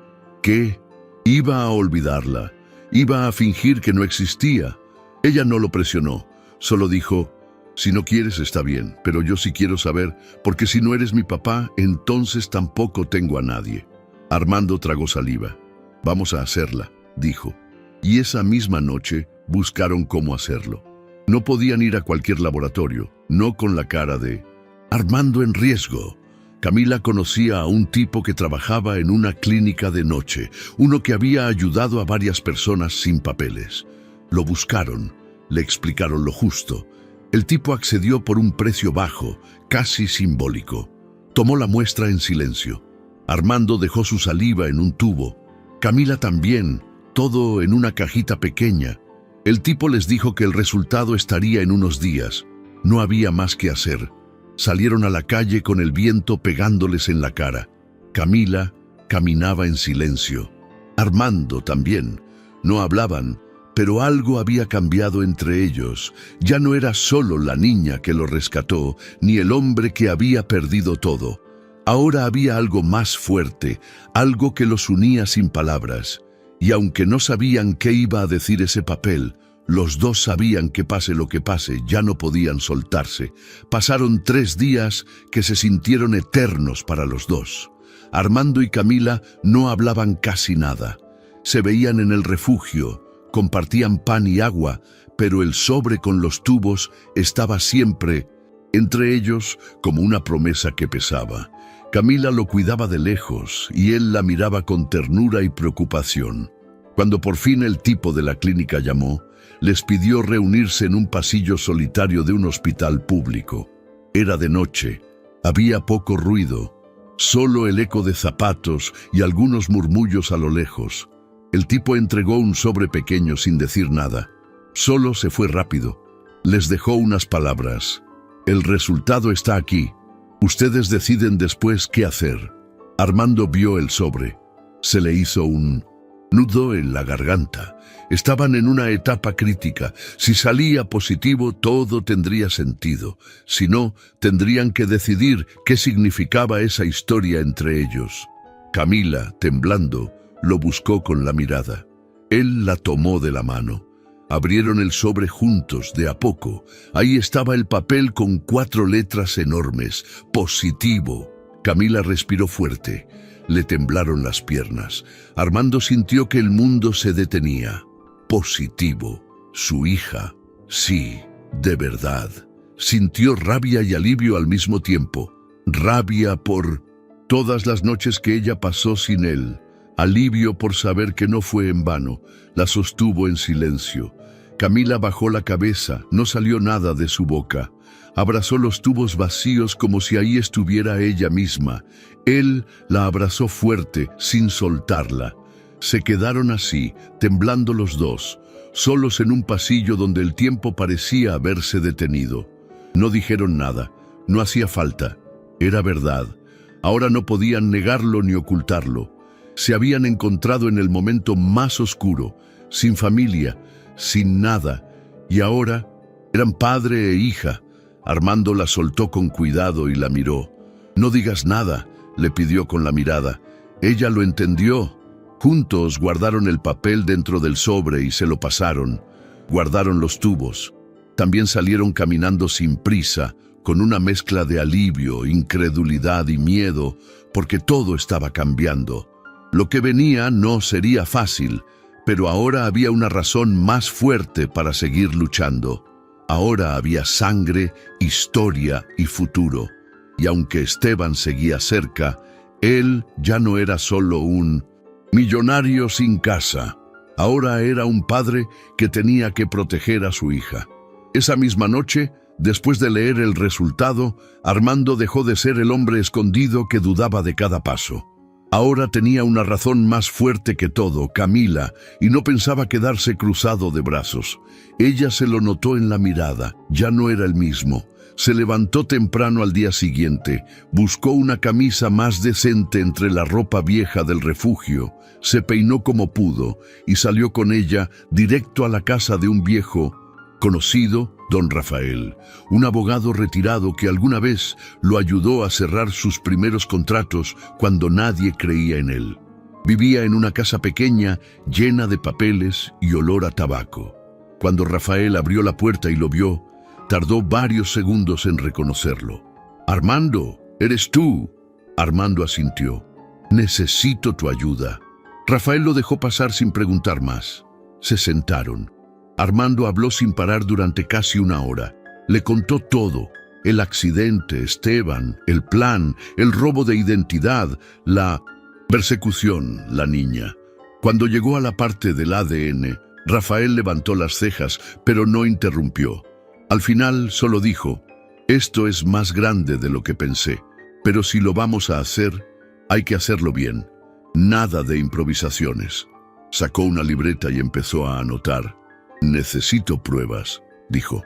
¿qué? Iba a olvidarla. Iba a fingir que no existía. Ella no lo presionó. Solo dijo, si no quieres está bien, pero yo sí quiero saber, porque si no eres mi papá, entonces tampoco tengo a nadie. Armando tragó saliva. Vamos a hacerla, dijo. Y esa misma noche buscaron cómo hacerlo. No podían ir a cualquier laboratorio, no con la cara de Armando en riesgo. Camila conocía a un tipo que trabajaba en una clínica de noche, uno que había ayudado a varias personas sin papeles. Lo buscaron, le explicaron lo justo. El tipo accedió por un precio bajo, casi simbólico. Tomó la muestra en silencio. Armando dejó su saliva en un tubo. Camila también, todo en una cajita pequeña. El tipo les dijo que el resultado estaría en unos días. No había más que hacer. Salieron a la calle con el viento pegándoles en la cara. Camila caminaba en silencio. Armando también. No hablaban, pero algo había cambiado entre ellos. Ya no era solo la niña que lo rescató, ni el hombre que había perdido todo. Ahora había algo más fuerte, algo que los unía sin palabras. Y aunque no sabían qué iba a decir ese papel, los dos sabían que pase lo que pase, ya no podían soltarse. Pasaron 3 días que se sintieron eternos para los dos. Armando y Camila no hablaban casi nada. Se veían en el refugio, compartían pan y agua, pero el sobre con los tubos estaba siempre entre ellos como una promesa que pesaba. Camila lo cuidaba de lejos y él la miraba con ternura y preocupación. Cuando por fin el tipo de la clínica llamó, les pidió reunirse en un pasillo solitario de un hospital público. Era de noche, había poco ruido, solo el eco de zapatos y algunos murmullos a lo lejos. El tipo entregó un sobre pequeño sin decir nada. Solo se fue rápido. Les dejó unas palabras. El resultado está aquí. Ustedes deciden después qué hacer. Armando vio el sobre. Se le hizo un nudo en la garganta. Estaban en una etapa crítica. Si salía positivo, todo tendría sentido. Si no, tendrían que decidir qué significaba esa historia entre ellos. Camila, temblando, lo buscó con la mirada. Él la tomó de la mano. Abrieron el sobre juntos, de a poco. Ahí estaba el papel con 4 letras enormes. Positivo. Camila respiró fuerte. Le temblaron las piernas. Armando sintió que el mundo se detenía. Positivo. Su hija. Sí, de verdad. Sintió rabia y alivio al mismo tiempo. Rabia por todas las noches que ella pasó sin él. Alivio por saber que no fue en vano. La sostuvo en silencio. Camila bajó la cabeza, no salió nada de su boca. Abrazó los tubos vacíos como si ahí estuviera ella misma. Él la abrazó fuerte, sin soltarla. Se quedaron así, temblando los dos, solos en un pasillo donde el tiempo parecía haberse detenido. No dijeron nada, no hacía falta, era verdad. Ahora no podían negarlo ni ocultarlo. Se habían encontrado en el momento más oscuro, sin familia, sin nada, y ahora eran padre e hija. Armando la soltó con cuidado y la miró. «No digas nada», le pidió con la mirada. Ella lo entendió. Juntos guardaron el papel dentro del sobre y se lo pasaron. Guardaron los tubos. También salieron caminando sin prisa, con una mezcla de alivio, incredulidad y miedo, porque todo estaba cambiando. Lo que venía no sería fácil, pero ahora había una razón más fuerte para seguir luchando. Ahora había sangre, historia y futuro. Y aunque Esteban seguía cerca, él ya no era solo un millonario sin casa. Ahora era un padre que tenía que proteger a su hija. Esa misma noche, después de leer el resultado, Armando dejó de ser el hombre escondido que dudaba de cada paso. Ahora tenía una razón más fuerte que todo, Camila, y no pensaba quedarse cruzado de brazos. Ella se lo notó en la mirada, ya no era el mismo. Se levantó temprano al día siguiente, buscó una camisa más decente entre la ropa vieja del refugio, se peinó como pudo y salió con ella directo a la casa de un viejo conocido, don Rafael, un abogado retirado que alguna vez lo ayudó a cerrar sus primeros contratos cuando nadie creía en él. Vivía en una casa pequeña, llena de papeles y olor a tabaco. Cuando Rafael abrió la puerta y lo vio, tardó varios segundos en reconocerlo. «Armando, ¿eres tú?». Armando asintió. «Necesito tu ayuda». Rafael lo dejó pasar sin preguntar más. Se sentaron. Armando habló sin parar durante casi una hora. Le contó todo: el accidente, Esteban, el plan, el robo de identidad, la persecución, la niña. Cuando llegó a la parte del ADN, Rafael levantó las cejas, pero no interrumpió. Al final solo dijo: «Esto es más grande de lo que pensé, pero si lo vamos a hacer, hay que hacerlo bien. Nada de improvisaciones». Sacó una libreta y empezó a anotar. «Necesito pruebas», dijo.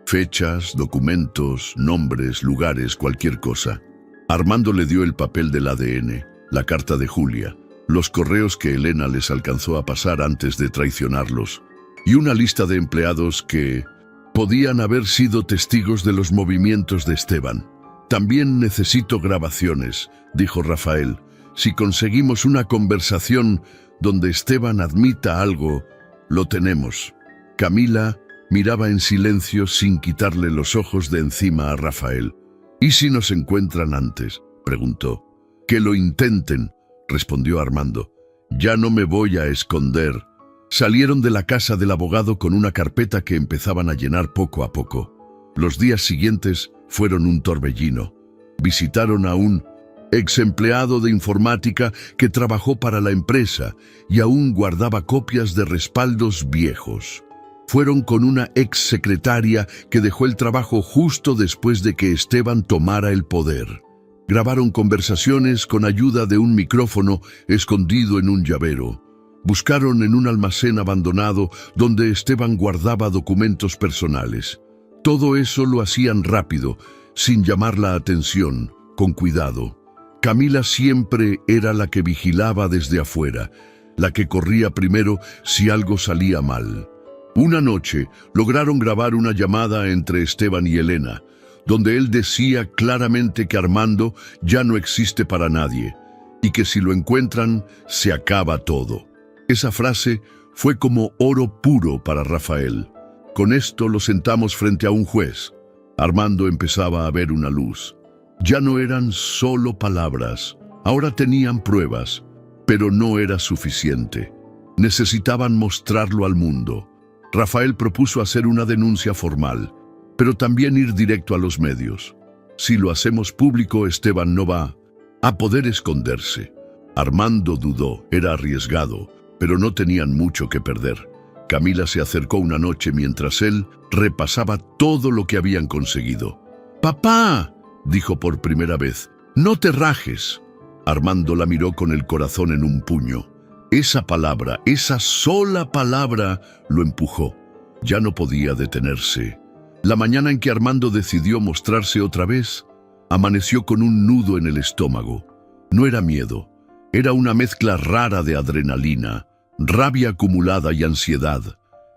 «Fechas, documentos, nombres, lugares, cualquier cosa». Armando le dio el papel del ADN, la carta de Julia, los correos que Elena les alcanzó a pasar antes de traicionarlos, y una lista de empleados que podían haber sido testigos de los movimientos de Esteban. «También necesito grabaciones», dijo Rafael. «Si conseguimos una conversación donde Esteban admita algo, lo tenemos». Camila miraba en silencio sin quitarle los ojos de encima a Rafael. «¿Y si nos encuentran antes?», preguntó. «Que lo intenten», respondió Armando. «Ya no me voy a esconder». Salieron de la casa del abogado con una carpeta que empezaban a llenar poco a poco. Los días siguientes fueron un torbellino. Visitaron a un ex empleado de informática que trabajó para la empresa y aún guardaba copias de respaldos viejos. Fueron con una ex secretaria que dejó el trabajo justo después de que Esteban tomara el poder. Grabaron conversaciones con ayuda de un micrófono escondido en un llavero. Buscaron en un almacén abandonado donde Esteban guardaba documentos personales. Todo eso lo hacían rápido, sin llamar la atención, con cuidado. Camila siempre era la que vigilaba desde afuera, la que corría primero si algo salía mal. Una noche lograron grabar una llamada entre Esteban y Elena, donde él decía claramente que Armando ya no existe para nadie y que si lo encuentran se acaba todo. Esa frase fue como oro puro para Rafael. Con esto lo sentamos frente a un juez. Armando empezaba a ver una luz. Ya no eran solo palabras, ahora tenían pruebas, pero no era suficiente. Necesitaban mostrarlo al mundo. Rafael propuso hacer una denuncia formal, pero también ir directo a los medios. Si lo hacemos público, Esteban no va a poder esconderse. Armando dudó, era arriesgado, pero no tenían mucho que perder. Camila se acercó una noche mientras él repasaba todo lo que habían conseguido. «¡Papá!», dijo por primera vez, «no te rajes». Armando la miró con el corazón en un puño. Esa palabra, esa sola palabra, lo empujó. Ya no podía detenerse. La mañana en que Armando decidió mostrarse otra vez, amaneció con un nudo en el estómago. No era miedo, era una mezcla rara de adrenalina, rabia acumulada y ansiedad.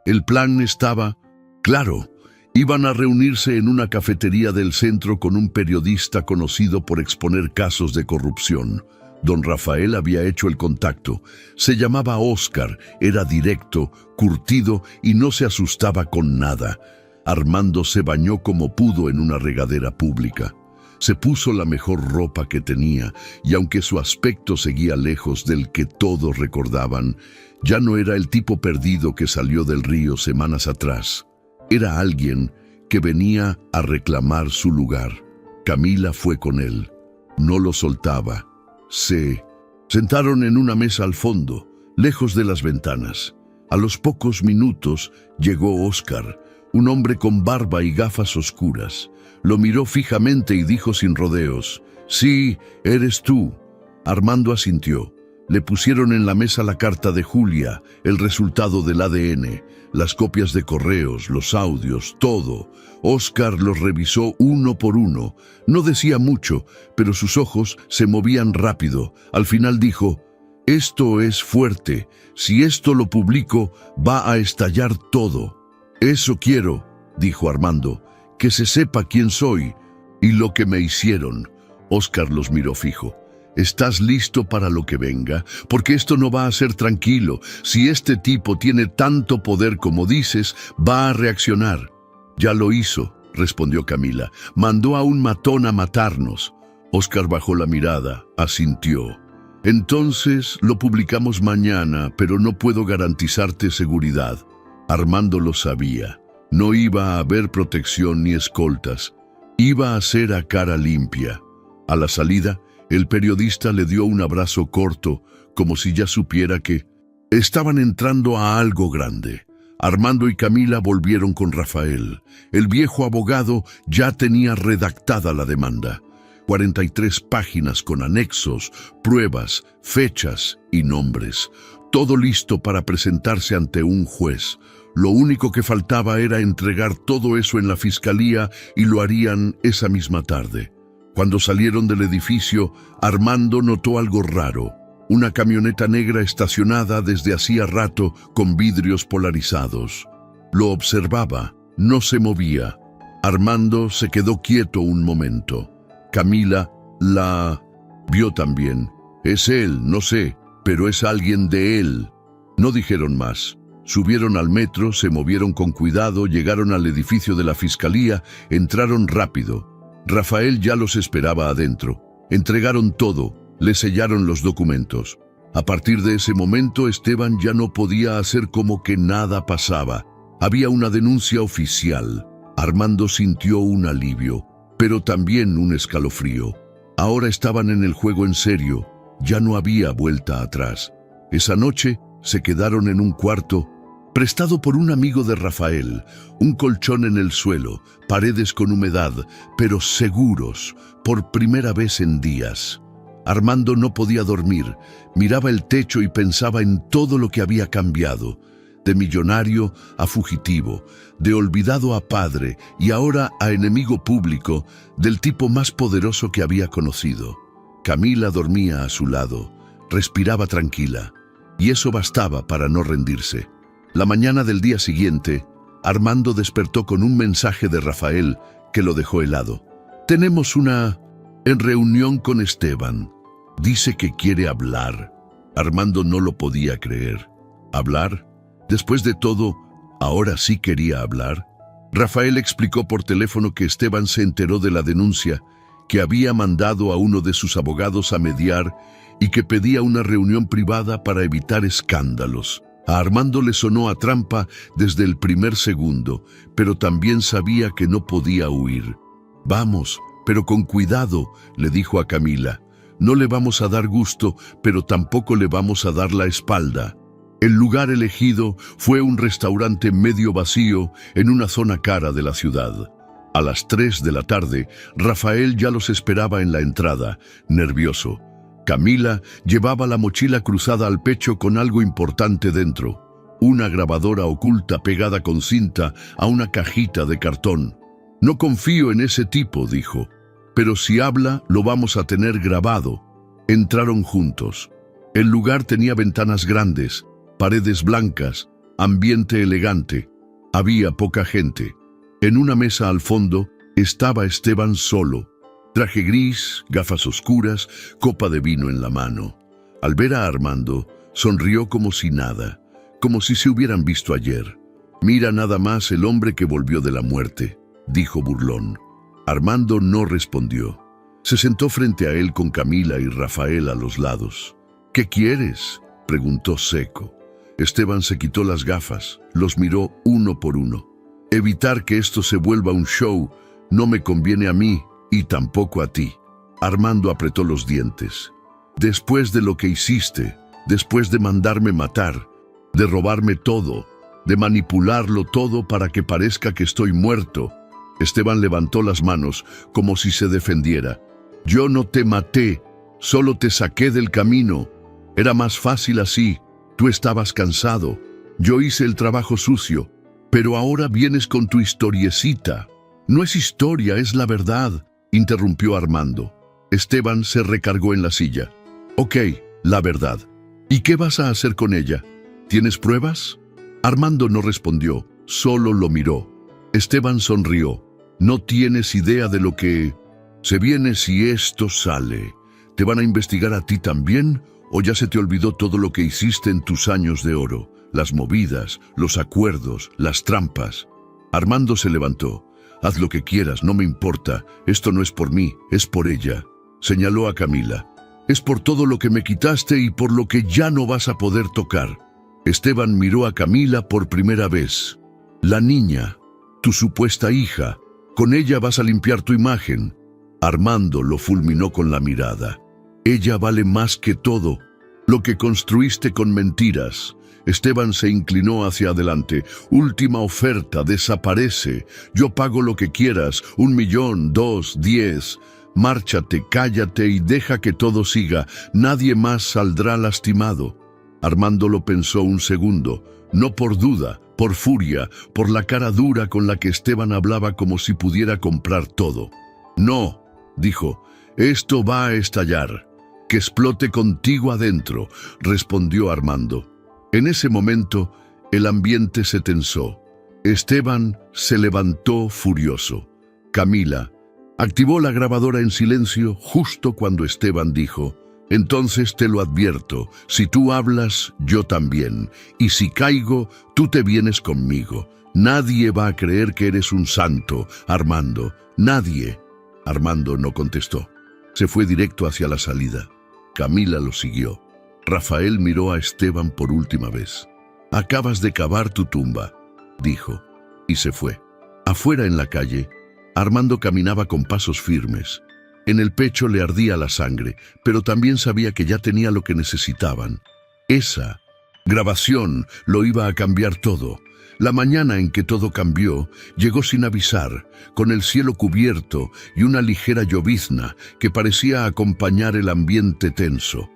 El plan estaba claro. Iban a reunirse en una cafetería del centro con un periodista conocido por exponer casos de corrupción. Don Rafael había hecho el contacto. Se llamaba Óscar, era directo, curtido y no se asustaba con nada. Armando se bañó como pudo en una regadera pública. Se puso la mejor ropa que tenía y aunque su aspecto seguía lejos del que todos recordaban, ya no era el tipo perdido que salió del río semanas atrás. Era alguien que venía a reclamar su lugar. Camila fue con él. No lo soltaba. Se sentaron en una mesa al fondo, lejos de las ventanas. A los pocos minutos llegó Óscar, un hombre con barba y gafas oscuras. Lo miró fijamente y dijo sin rodeos: «Sí, eres tú». Armando asintió. Le pusieron en la mesa la carta de Julia, el resultado del ADN, las copias de correos, los audios, todo. Óscar los revisó uno por uno. No decía mucho, pero sus ojos se movían rápido. Al final dijo: «Esto es fuerte. Si esto lo publico, va a estallar todo». «Eso quiero», dijo Armando, «que se sepa quién soy y lo que me hicieron». Óscar los miró fijo. «¿Estás listo para lo que venga? Porque esto no va a ser tranquilo. Si este tipo tiene tanto poder como dices, va a reaccionar». «Ya lo hizo», respondió Camila. «Mandó a un matón a matarnos». Óscar bajó la mirada, asintió. «Entonces lo publicamos mañana, pero no puedo garantizarte seguridad». Armando lo sabía. No iba a haber protección ni escoltas. Iba a ser a cara limpia. A la salida, el periodista le dio un abrazo corto, como si ya supiera que estaban entrando a algo grande. Armando y Camila volvieron con Rafael. El viejo abogado ya tenía redactada la demanda. 43 páginas con anexos, pruebas, fechas y nombres. Todo listo para presentarse ante un juez. Lo único que faltaba era entregar todo eso en la fiscalía y lo harían esa misma tarde. Cuando salieron del edificio, Armando notó algo raro. Una camioneta negra estacionada desde hacía rato con vidrios polarizados. Lo observaba, no se movía. Armando se quedó quieto un momento. Camila la vio también. «Es él, no sé, pero es alguien de él». No dijeron más. Subieron al metro, se movieron con cuidado, llegaron al edificio de la fiscalía, entraron rápido. Rafael ya los esperaba adentro. Entregaron todo, le sellaron los documentos. A partir de ese momento, Esteban ya no podía hacer como que nada pasaba. Había una denuncia oficial. Armando sintió un alivio, pero también un escalofrío. Ahora estaban en el juego en serio, ya no había vuelta atrás. Esa noche se quedaron en un cuarto prestado por un amigo de Rafael, un colchón en el suelo, paredes con humedad, pero seguros, por primera vez en días. Armando no podía dormir, miraba el techo y pensaba en todo lo que había cambiado, de millonario a fugitivo, de olvidado a padre y ahora a enemigo público, del tipo más poderoso que había conocido. Camila dormía a su lado, respiraba tranquila, y eso bastaba para no rendirse. La mañana del día siguiente, Armando despertó con un mensaje de Rafael que lo dejó helado. «Tenemos una reunión con Esteban. Dice que quiere hablar». Armando no lo podía creer. ¿Hablar? Después de todo, ¿ahora sí quería hablar? Rafael explicó por teléfono que Esteban se enteró de la denuncia, que había mandado a uno de sus abogados a mediar y que pedía una reunión privada para evitar escándalos. A Armando le sonó a trampa desde el primer segundo, pero también sabía que no podía huir. «Vamos, pero con cuidado», le dijo a Camila. «No le vamos a dar gusto, pero tampoco le vamos a dar la espalda». El lugar elegido fue un restaurante medio vacío en una zona cara de la ciudad. A las 3 de la tarde, Rafael ya los esperaba en la entrada, nervioso. Camila llevaba la mochila cruzada al pecho con algo importante dentro, una grabadora oculta pegada con cinta a una cajita de cartón. «No confío en ese tipo», dijo, «pero si habla, lo vamos a tener grabado». Entraron juntos. El lugar tenía ventanas grandes, paredes blancas, ambiente elegante. Había poca gente. En una mesa al fondo estaba Esteban solo. Traje gris, gafas oscuras, copa de vino en la mano. Al ver a Armando, sonrió como si nada, como si se hubieran visto ayer. «Mira nada más el hombre que volvió de la muerte», dijo burlón. Armando no respondió. Se sentó frente a él con Camila y Rafael a los lados. «¿Qué quieres?», preguntó seco. Esteban se quitó las gafas, los miró uno por uno. «Evitar que esto se vuelva un show no me conviene a mí y tampoco a ti». Armando apretó los dientes. «Después de lo que hiciste, después de mandarme matar, de robarme todo, de manipularlo todo para que parezca que estoy muerto». Esteban levantó las manos como si se defendiera. «Yo no te maté, solo te saqué del camino. Era más fácil así, tú estabas cansado. Yo hice el trabajo sucio, pero ahora vienes con tu historiecita». «No es historia, es la verdad», interrumpió Armando. Esteban se recargó en la silla. «Ok, la verdad. ¿Y qué vas a hacer con ella? ¿Tienes pruebas?». Armando no respondió, solo lo miró. Esteban sonrió. «No tienes idea de lo que se viene si esto sale. ¿Te van a investigar a ti también o ya se te olvidó todo lo que hiciste en tus años de oro? Las movidas, los acuerdos, las trampas». Armando se levantó. «Haz lo que quieras, no me importa. Esto no es por mí, es por ella», señaló a Camila. «Es por todo lo que me quitaste y por lo que ya no vas a poder tocar». Esteban miró a Camila por primera vez. «La niña, tu supuesta hija, con ella vas a limpiar tu imagen». Armando lo fulminó con la mirada. «Ella vale más que todo, lo que construiste con mentiras». Esteban se inclinó hacia adelante. «Última oferta, desaparece. Yo pago lo que quieras, 1 millón, 2, 10. Márchate, cállate y deja que todo siga. Nadie más saldrá lastimado». Armando lo pensó un segundo, no por duda, por furia, por la cara dura con la que Esteban hablaba como si pudiera comprar todo. «No», dijo, «esto va a estallar. Que explote contigo adentro», respondió Armando. En ese momento, el ambiente se tensó. Esteban se levantó furioso. Camila activó la grabadora en silencio justo cuando Esteban dijo: «Entonces te lo advierto, si tú hablas, yo también, y si caigo, tú te vienes conmigo. Nadie va a creer que eres un santo, Armando, nadie». Armando no contestó. Se fue directo hacia la salida. Camila lo siguió. Rafael miró a Esteban por última vez. «Acabas de cavar tu tumba», dijo, y se fue. Afuera en la calle, Armando caminaba con pasos firmes. En el pecho le ardía la sangre, pero también sabía que ya tenía lo que necesitaban. Esa grabación lo iba a cambiar todo. La mañana en que todo cambió, llegó sin avisar, con el cielo cubierto y una ligera llovizna que parecía acompañar el ambiente tenso.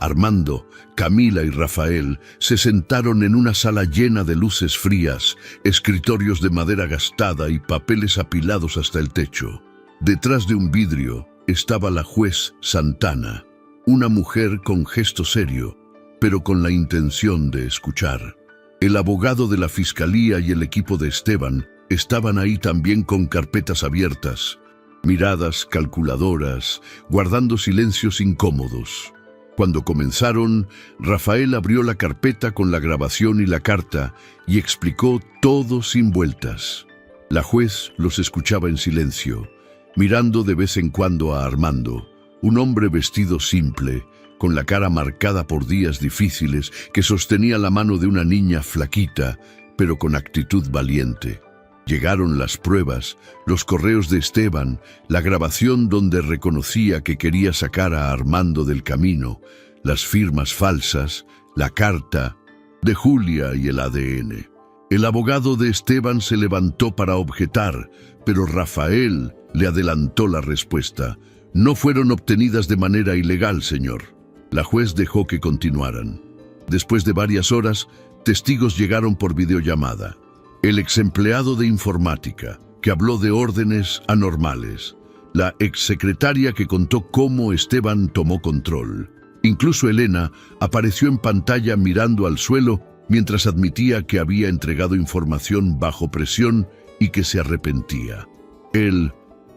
Armando, Camila y Rafael se sentaron en una sala llena de luces frías, escritorios de madera gastada y papeles apilados hasta el techo. Detrás de un vidrio estaba la juez Santana, una mujer con gesto serio, pero con la intención de escuchar. El abogado de la fiscalía y el equipo de Esteban estaban ahí también con carpetas abiertas, miradas calculadoras, guardando silencios incómodos. Cuando comenzaron, Rafael abrió la carpeta con la grabación y la carta y explicó todo sin vueltas. La juez los escuchaba en silencio, mirando de vez en cuando a Armando, un hombre vestido simple, con la cara marcada por días difíciles, que sostenía la mano de una niña flaquita, pero con actitud valiente. Llegaron las pruebas, los correos de Esteban, la grabación donde reconocía que quería sacar a Armando del camino, las firmas falsas, la carta de Julia y el ADN. El abogado de Esteban se levantó para objetar, pero Rafael le adelantó la respuesta. «No fueron obtenidas de manera ilegal, señor. La juez dejó que continuaran. Después de varias horas, testigos llegaron por videollamada. El exempleado de informática, que habló de órdenes anormales. La exsecretaria que contó cómo Esteban tomó control. Incluso Elena apareció en pantalla mirando al suelo mientras admitía que había entregado información bajo presión y que se arrepentía. El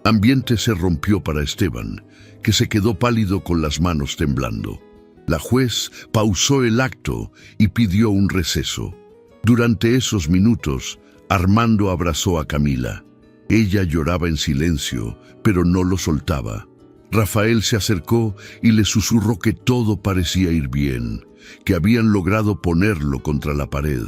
ambiente se rompió para Esteban, que se quedó pálido con las manos temblando. La juez pausó el acto y pidió un receso. Durante esos minutos, Armando abrazó a Camila. Ella lloraba en silencio, pero no lo soltaba. Rafael se acercó y le susurró que todo parecía ir bien, que habían logrado ponerlo contra la pared.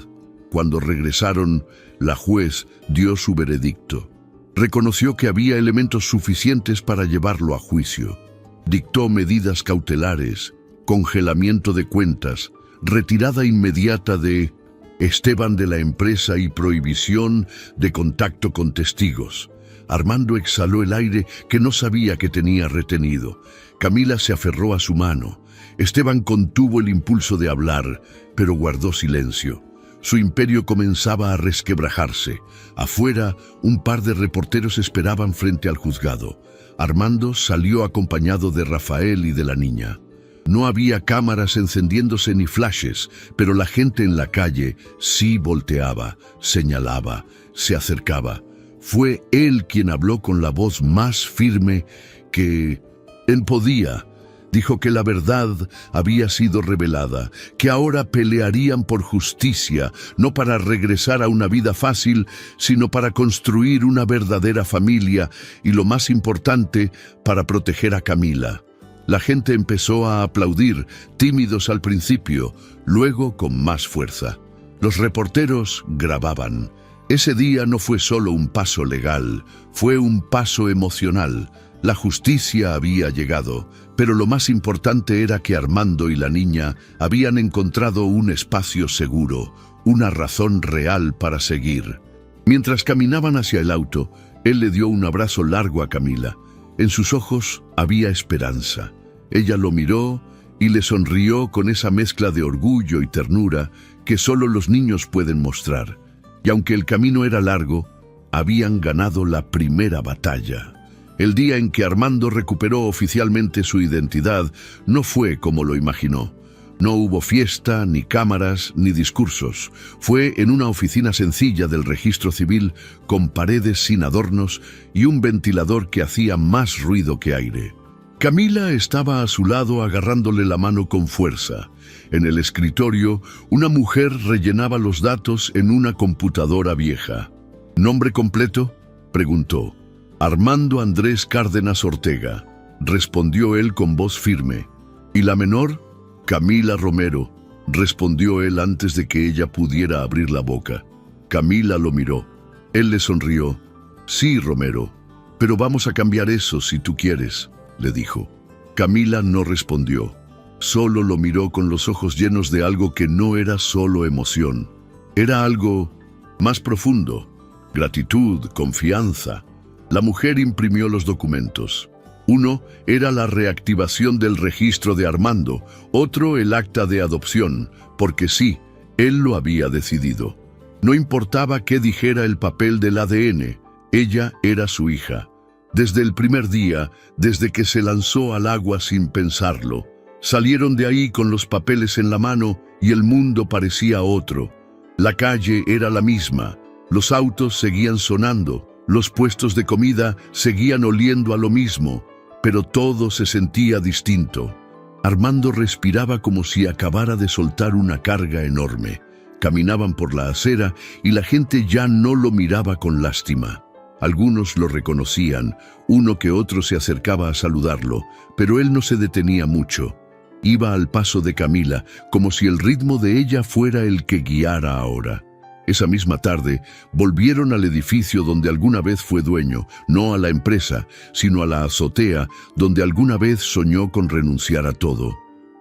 Cuando regresaron, la juez dio su veredicto. Reconoció que había elementos suficientes para llevarlo a juicio. Dictó medidas cautelares, congelamiento de cuentas, retirada inmediata de Esteban de la empresa y prohibición de contacto con testigos. Armando exhaló el aire que no sabía que tenía retenido. Camila se aferró a su mano. Esteban contuvo el impulso de hablar, pero guardó silencio. Su imperio comenzaba a resquebrajarse. Afuera, un par de reporteros esperaban frente al juzgado. Armando salió acompañado de Rafael y de la niña. No había cámaras encendiéndose ni flashes, pero la gente en la calle sí volteaba, señalaba, se acercaba. Fue él quien habló con la voz más firme que él podía. Dijo que la verdad había sido revelada, que ahora pelearían por justicia, no para regresar a una vida fácil, sino para construir una verdadera familia y, lo más importante, para proteger a Camila. La gente empezó a aplaudir, tímidos al principio, luego con más fuerza. Los reporteros grababan. Ese día no fue solo un paso legal, fue un paso emocional. La justicia había llegado, pero lo más importante era que Armando y la niña habían encontrado un espacio seguro, una razón real para seguir. Mientras caminaban hacia el auto, él le dio un abrazo largo a Camila. En sus ojos había esperanza. Ella lo miró y le sonrió con esa mezcla de orgullo y ternura que solo los niños pueden mostrar. Y aunque el camino era largo, habían ganado la primera batalla. El día en que Armando recuperó oficialmente su identidad no fue como lo imaginó. No hubo fiesta, ni cámaras, ni discursos. Fue en una oficina sencilla del registro civil, con paredes sin adornos y un ventilador que hacía más ruido que aire. Camila estaba a su lado agarrándole la mano con fuerza. En el escritorio, una mujer rellenaba los datos en una computadora vieja. ¿Nombre completo?, preguntó. Armando Andrés Cárdenas Ortega, respondió él con voz firme. ¿Y la menor? Camila Romero, respondió él antes de que ella pudiera abrir la boca. Camila lo miró. Él le sonrió. Sí, Romero, pero vamos a cambiar eso si tú quieres, le dijo. Camila no respondió. Solo lo miró con los ojos llenos de algo que no era solo emoción. Era algo más profundo. Gratitud, confianza. La mujer imprimió los documentos. Uno era la reactivación del registro de Armando, otro el acta de adopción, porque sí, él lo había decidido. No importaba qué dijera el papel del ADN, ella era su hija. Desde el primer día, desde que se lanzó al agua sin pensarlo, salieron de ahí con los papeles en la mano y el mundo parecía otro. La calle era la misma, los autos seguían sonando, los puestos de comida seguían oliendo a lo mismo, pero todo se sentía distinto. Armando respiraba como si acabara de soltar una carga enorme. Caminaban por la acera y la gente ya no lo miraba con lástima. Algunos lo reconocían, uno que otro se acercaba a saludarlo, pero él no se detenía mucho. Iba al paso de Camila, como si el ritmo de ella fuera el que guiara ahora. Esa misma tarde, volvieron al edificio donde alguna vez fue dueño, no a la empresa, sino a la azotea donde alguna vez soñó con renunciar a todo.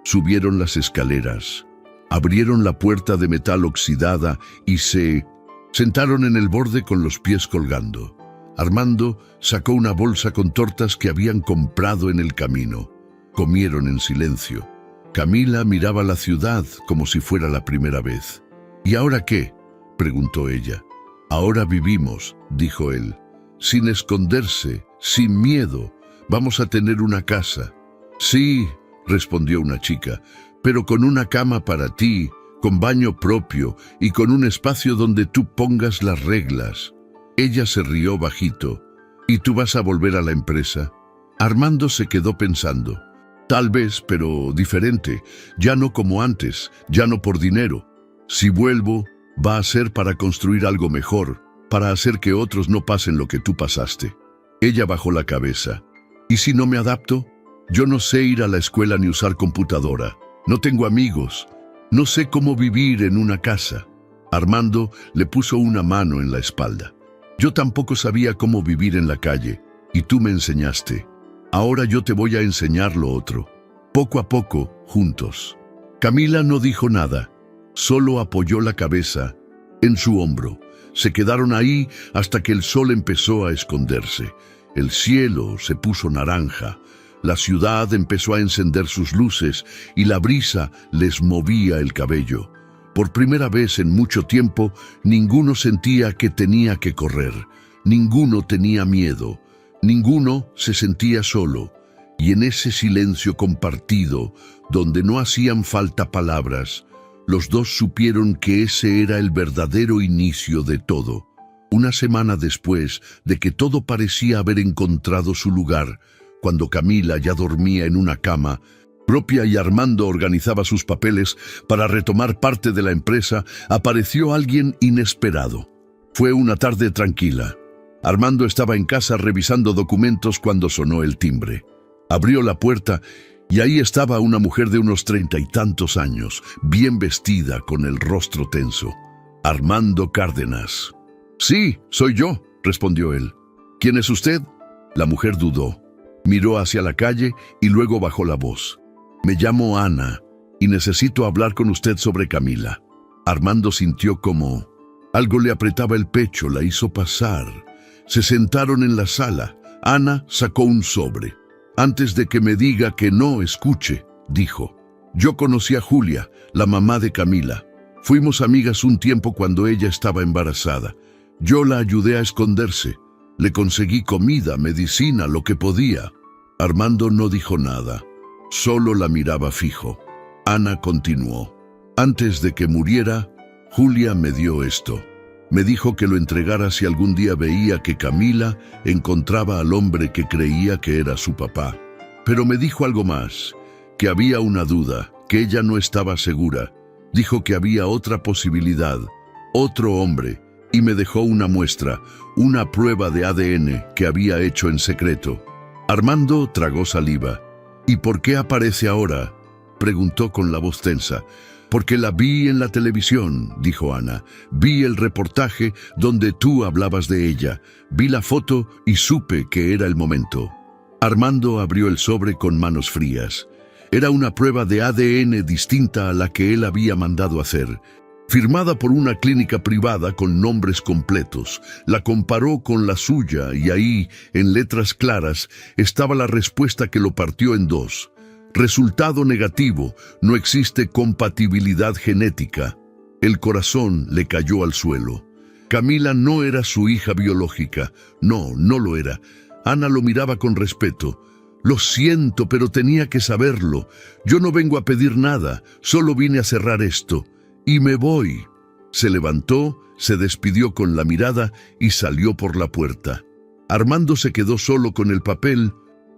Subieron las escaleras, abrieron la puerta de metal oxidada y se sentaron en el borde con los pies colgando. Armando sacó una bolsa con tortas que habían comprado en el camino. Comieron en silencio. Camila miraba la ciudad como si fuera la primera vez. ¿Y ahora qué?, preguntó ella. Ahora vivimos, dijo él, sin esconderse, sin miedo. Vamos a tener una casa. Sí, respondió una chica, pero con una cama para ti, con baño propio y con un espacio donde tú pongas las reglas. Ella se rió bajito. ¿Y tú vas a volver a la empresa? Armando se quedó pensando. Tal vez, pero diferente. Ya no como antes, ya no por dinero. Si vuelvo, va a ser para construir algo mejor, para hacer que otros no pasen lo que tú pasaste. Ella bajó la cabeza. ¿Y si no me adapto? Yo no sé ir a la escuela ni usar computadora. No tengo amigos. No sé cómo vivir en una casa. Armando le puso una mano en la espalda. Yo tampoco sabía cómo vivir en la calle, y tú me enseñaste. Ahora yo te voy a enseñar lo otro. Poco a poco, juntos. Camila no dijo nada, solo apoyó la cabeza en su hombro. Se quedaron ahí hasta que el sol empezó a esconderse. El cielo se puso naranja. La ciudad empezó a encender sus luces y la brisa les movía el cabello. Por primera vez en mucho tiempo, ninguno sentía que tenía que correr. Ninguno tenía miedo. Ninguno se sentía solo. Y en ese silencio compartido, donde no hacían falta palabras, los dos supieron que ese era el verdadero inicio de todo. Una semana después de que todo parecía haber encontrado su lugar, cuando Camila ya dormía en una cama propia y Armando organizaba sus papeles para retomar parte de la empresa, apareció alguien inesperado. Fue una tarde tranquila. Armando estaba en casa revisando documentos cuando sonó el timbre. Abrió la puerta y ahí estaba una mujer de unos 30 y tantos años, bien vestida, con el rostro tenso. Armando Cárdenas. Sí, soy yo, respondió él. ¿Quién es usted? La mujer dudó. Miró hacia la calle y luego bajó la voz. Me llamo Ana y necesito hablar con usted sobre Camila. Armando sintió como algo le apretaba el pecho, la hizo pasar. Se sentaron en la sala. Ana sacó un sobre. Antes de que me diga que no, escuche, dijo. Yo conocí a Julia, la mamá de Camila. Fuimos amigas un tiempo cuando ella estaba embarazada. Yo la ayudé a esconderse. Le conseguí comida, medicina, lo que podía. Armando no dijo nada. Solo la miraba fijo. Ana continuó. Antes de que muriera, Julia me dio esto. Me dijo que lo entregara si algún día veía que Camila encontraba al hombre que creía que era su papá. Pero me dijo algo más, que había una duda, que ella no estaba segura. Dijo que había otra posibilidad, otro hombre, y me dejó una muestra, una prueba de ADN que había hecho en secreto. Armando tragó saliva. ¿Y por qué aparece ahora?, preguntó con la voz tensa. Porque la vi en la televisión, dijo Ana. Vi el reportaje donde tú hablabas de ella. Vi la foto y supe que era el momento. Armando abrió el sobre con manos frías. Era una prueba de ADN distinta a la que él había mandado hacer, firmada por una clínica privada con nombres completos. La comparó con la suya y ahí, en letras claras, estaba la respuesta que lo partió en dos. Resultado negativo, no existe compatibilidad genética. El corazón le cayó al suelo. Camila no era su hija biológica. No, no lo era. Ana lo miraba con respeto. Lo siento, pero tenía que saberlo. Yo no vengo a pedir nada, solo vine a cerrar esto. Y me voy. Se levantó, se despidió con la mirada y salió por la puerta. Armando se quedó solo con el papel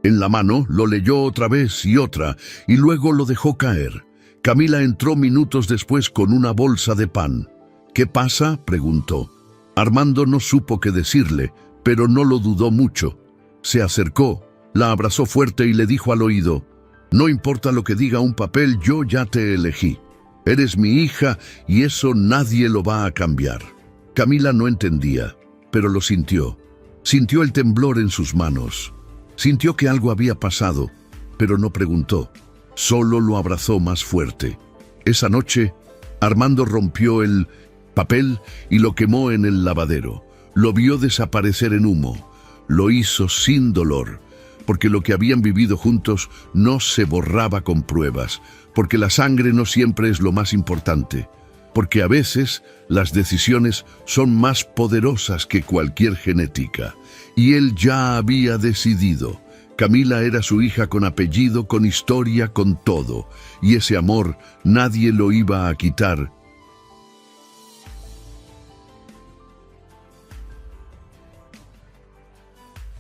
en la mano, lo leyó otra vez y otra, y luego lo dejó caer. Camila entró minutos después con una bolsa de pan. ¿Qué pasa?, preguntó. Armando no supo qué decirle, pero no lo dudó mucho. Se acercó, la abrazó fuerte y le dijo al oído, «No importa lo que diga un papel, yo ya te elegí. Eres mi hija y eso nadie lo va a cambiar». Camila no entendía, pero lo sintió. Sintió el temblor en sus manos. Sintió que algo había pasado, pero no preguntó. Solo lo abrazó más fuerte. Esa noche, Armando rompió el papel y lo quemó en el lavadero. Lo vio desaparecer en humo. Lo hizo sin dolor. porque lo que habían vivido juntos no se borraba con pruebas, porque la sangre no siempre es lo más importante, porque a veces las decisiones son más poderosas que cualquier genética. Y él ya había decidido. Camila era su hija con apellido, con historia, con todo, y ese amor nadie lo iba a quitar,